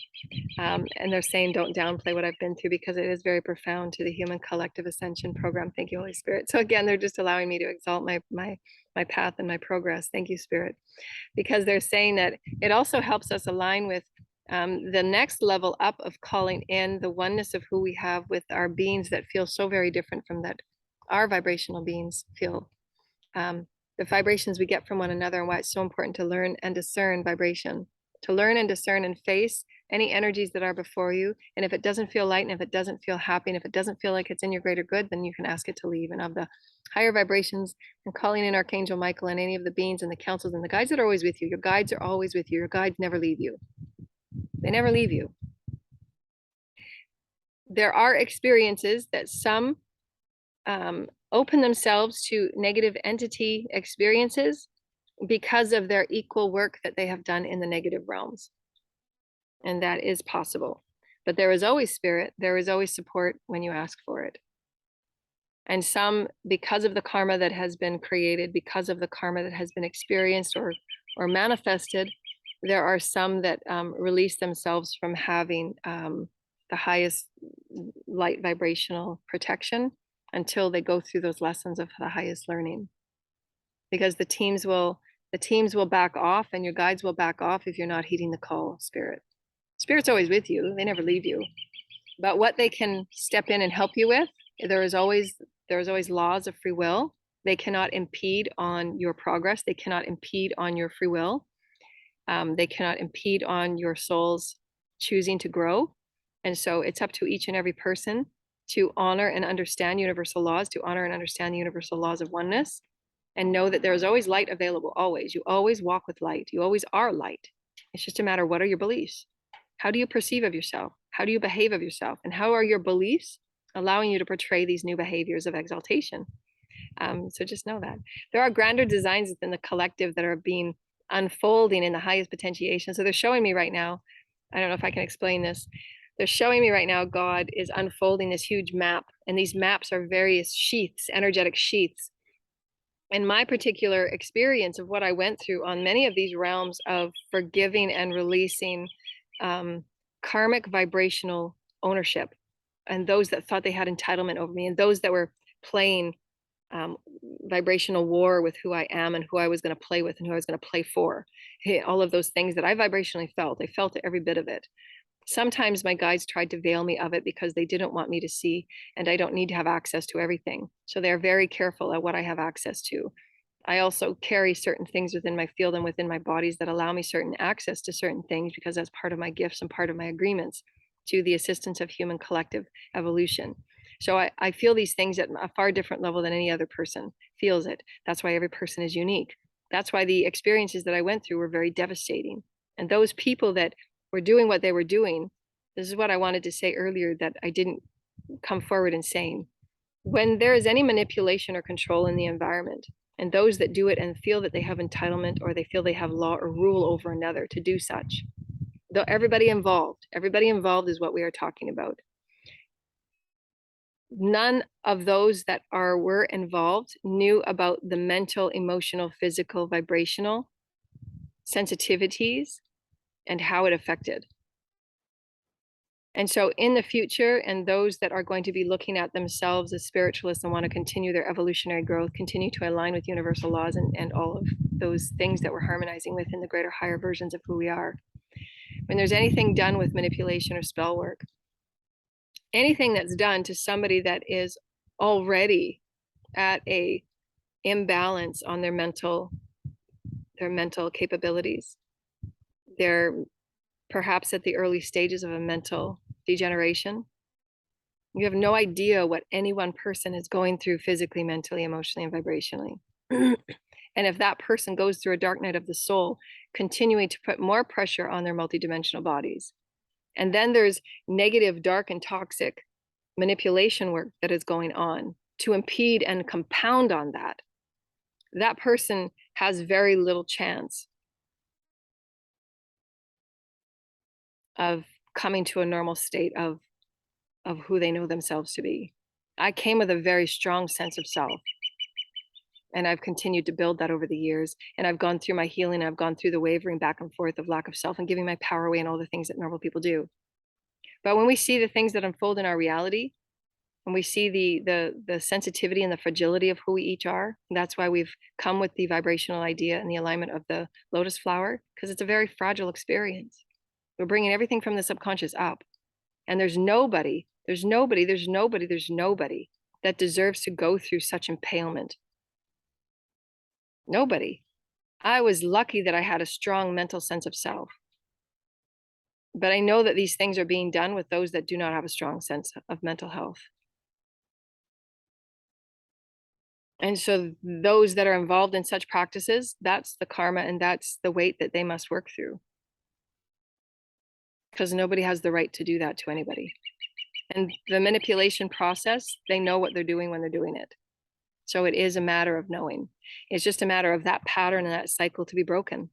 And they're saying don't downplay what I've been through, because it is very profound to the human collective ascension program. Thank you, Holy Spirit. So again, they're just allowing me to exalt my path and my progress. Thank you, Spirit. Because they're saying that it also helps us align with the next level up of calling in the oneness of who we have with our beings that feel so very different from that our vibrational beings feel. The vibrations we get from one another, and why it's so important to learn and discern vibration, to learn and discern and face any energies that are before you. And if it doesn't feel light, and if it doesn't feel happy, and if it doesn't feel like it's in your greater good, then you can ask it to leave. And of the higher vibrations, and calling in Archangel Michael and any of the beings and the councils and the guides that are always with you. Your guides are always with you. Your guides never leave you. They never leave you. There are experiences that some open themselves to negative entity experiences because of their equal work that they have done in the negative realms. And that is possible. But there is always spirit. There is always support when you ask for it. And some, because of the karma that has been created, because of the karma that has been experienced or manifested, there are some that release themselves from having the highest light vibrational protection until they go through those lessons of the highest learning. Because the teams will back off, and your guides will back off if you're not heeding the call, Spirit. Spirit's always with you. They never leave you. But what they can step in and help you with, there is always laws of free will. They cannot impede on your progress. They cannot impede on your free will. They cannot impede on your soul's choosing to grow. And so it's up to each and every person to honor and understand universal laws, to honor and understand the universal laws of oneness, and know that there is always light available, always. You always walk with light. You always are light. It's just a matter of what are your beliefs? How do you perceive of yourself? How do you behave of yourself? And how are your beliefs allowing you to portray these new behaviors of exaltation? So just know that. There are grander designs within the collective that are being unfolding in the highest potentiation. So they're showing me right now, I don't know if I can explain this. They're showing me right now, God is unfolding this huge map, and these maps are various sheaths, energetic sheaths. And my particular experience of what I went through on many of these realms of forgiving and releasing karmic vibrational ownership, and those that thought they had entitlement over me, and those that were playing vibrational war with who I am and who I was going to play with and who I was going to play for. Hey, all of those things that I vibrationally felt, I felt every bit of it. Sometimes my guides tried to veil me of it because they didn't want me to see, and I don't need to have access to everything. So they're very careful at what I have access to. I also carry certain things within my field and within my bodies that allow me certain access to certain things, because that's part of my gifts and part of my agreements to the assistance of human collective evolution. So I feel these things at a far different level than any other person feels it. That's why every person is unique. That's why the experiences that I went through were very devastating. And those people that were doing what they were doing, this is what I wanted to say earlier that I didn't come forward and saying. When there is any manipulation or control in the environment, and those that do it and feel that they have entitlement, or they feel they have law or rule over another to do such, though everybody involved is what we are talking about. None of those that were involved knew about the mental, emotional, physical, vibrational sensitivities and how it affected. And so in the future, and those that are going to be looking at themselves as spiritualists and want to continue their evolutionary growth, continue to align with universal laws and all of those things that we're harmonizing within the greater, higher versions of who we are. When there's anything done with manipulation or spell work, anything that's done to somebody that is already at a imbalance on their mental capabilities, they're perhaps at the early stages of a mental degeneration. You have no idea what any one person is going through physically, mentally, emotionally, and vibrationally. And if that person goes through a dark night of the soul, continuing to put more pressure on their multidimensional bodies. And then there's negative, dark, and toxic manipulation work that is going on to impede and compound on that. that person has very little chance of coming to a normal state of who they know themselves to be. I came with a very strong sense of self, and I've continued to build that over the years. And I've gone through my healing. I've gone through the wavering back and forth of lack of self and giving my power away and all the things that normal people do. But when we see the things that unfold in our reality, when we see the sensitivity and the fragility of who we each are, that's why we've come with the vibrational idea and the alignment of the lotus flower, because it's a very fragile experience. We're bringing everything from the subconscious up. And there's nobody that deserves to go through such impalement. Nobody. I was lucky that I had a strong mental sense of self. But I know that these things are being done with those that do not have a strong sense of mental health. And so those that are involved in such practices, that's the karma and that's the weight that they must work through. Because nobody has the right to do that to anybody. And the manipulation process, they know what they're doing when they're doing it. So it is a matter of knowing. It's just a matter of that pattern and that cycle to be broken.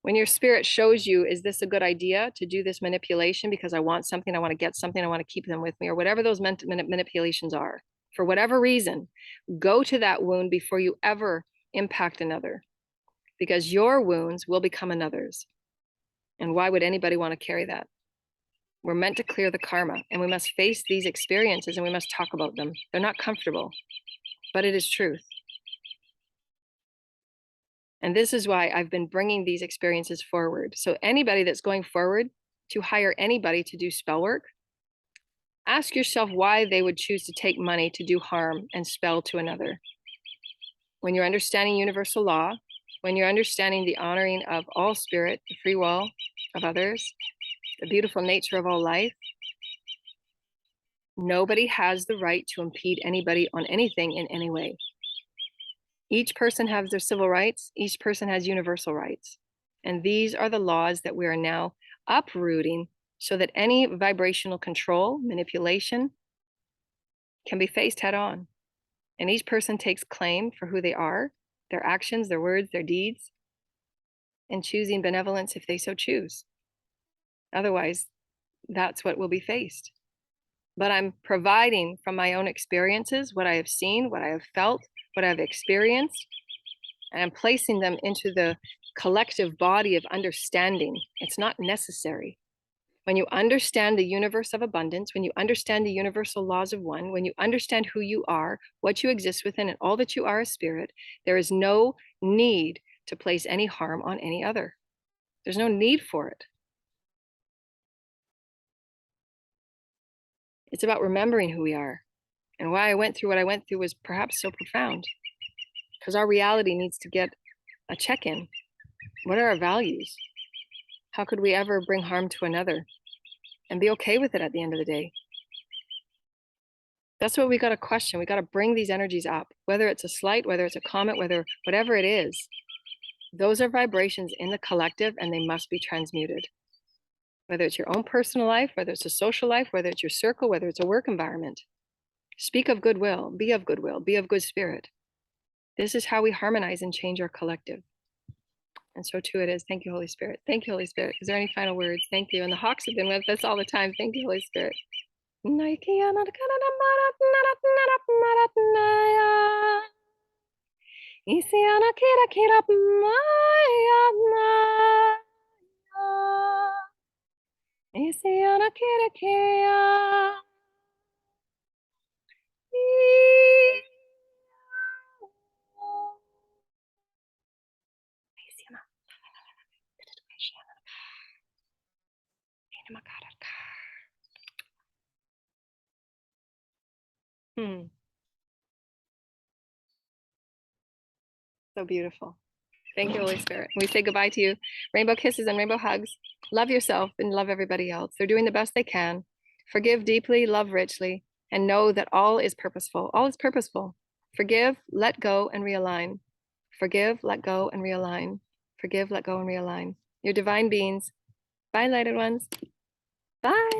When your spirit shows you, is this a good idea to do this manipulation because I want something, I want to get something, I want to keep them with me, or whatever those manipulations are, for whatever reason, go to that wound before you ever impact another, because your wounds will become another's. And why would anybody want to carry that? We're meant to clear the karma, and we must face these experiences and we must talk about them. They're not comfortable, but it is truth. And this is why I've been bringing these experiences forward. So anybody that's going forward to hire anybody to do spell work, ask yourself why they would choose to take money to do harm and spell to another. When you're understanding universal law, when you're understanding the honoring of all spirit, the free will of others, the beautiful nature of all life, nobody has the right to impede anybody on anything in any way. Each person has their civil rights. Each person has universal rights. And these are the laws that we are now uprooting so that any vibrational control, manipulation can be faced head on. And each person takes claim for who they are, their actions, their words, their deeds, and choosing benevolence if they so choose. Otherwise, that's what will be faced. But I'm providing from my own experiences what I have seen, what I have felt, what I've experienced, and I'm placing them into the collective body of understanding. It's not necessary. When you understand the universe of abundance, when you understand the universal laws of one, when you understand who you are, what you exist within, and all that you are as spirit, there is no need to place any harm on any other. There's no need for it. It's about remembering who we are. And why I went through what I went through was perhaps so profound, because our reality needs to get a check-in. What are our values? How could we ever bring harm to another and be okay with it at the end of the day? That's what we got to question. We got to bring these energies up, whether it's a slight, whether it's a comet, whatever it is. Those are vibrations in the collective, and they must be transmuted. Whether it's your own personal life, whether it's a social life, whether it's your circle, whether it's a work environment. Speak of goodwill, be of good spirit. This is how we harmonize and change our collective. And so too it is. Thank you, Holy Spirit. Thank you, Holy Spirit. Is there any final words? Thank you. And the hawks have been with us all the time. Thank you, Holy Spirit. So beautiful. Thank you, Holy Spirit. We say goodbye to you. Rainbow kisses and rainbow hugs. Love yourself and love everybody else. They're doing the best they can. Forgive deeply, love richly, and know that all is purposeful. All is purposeful. Forgive, let go, and realign. Forgive, let go, and realign. Forgive, let go, and realign. Your divine beings. Bye, lighted ones. Bye.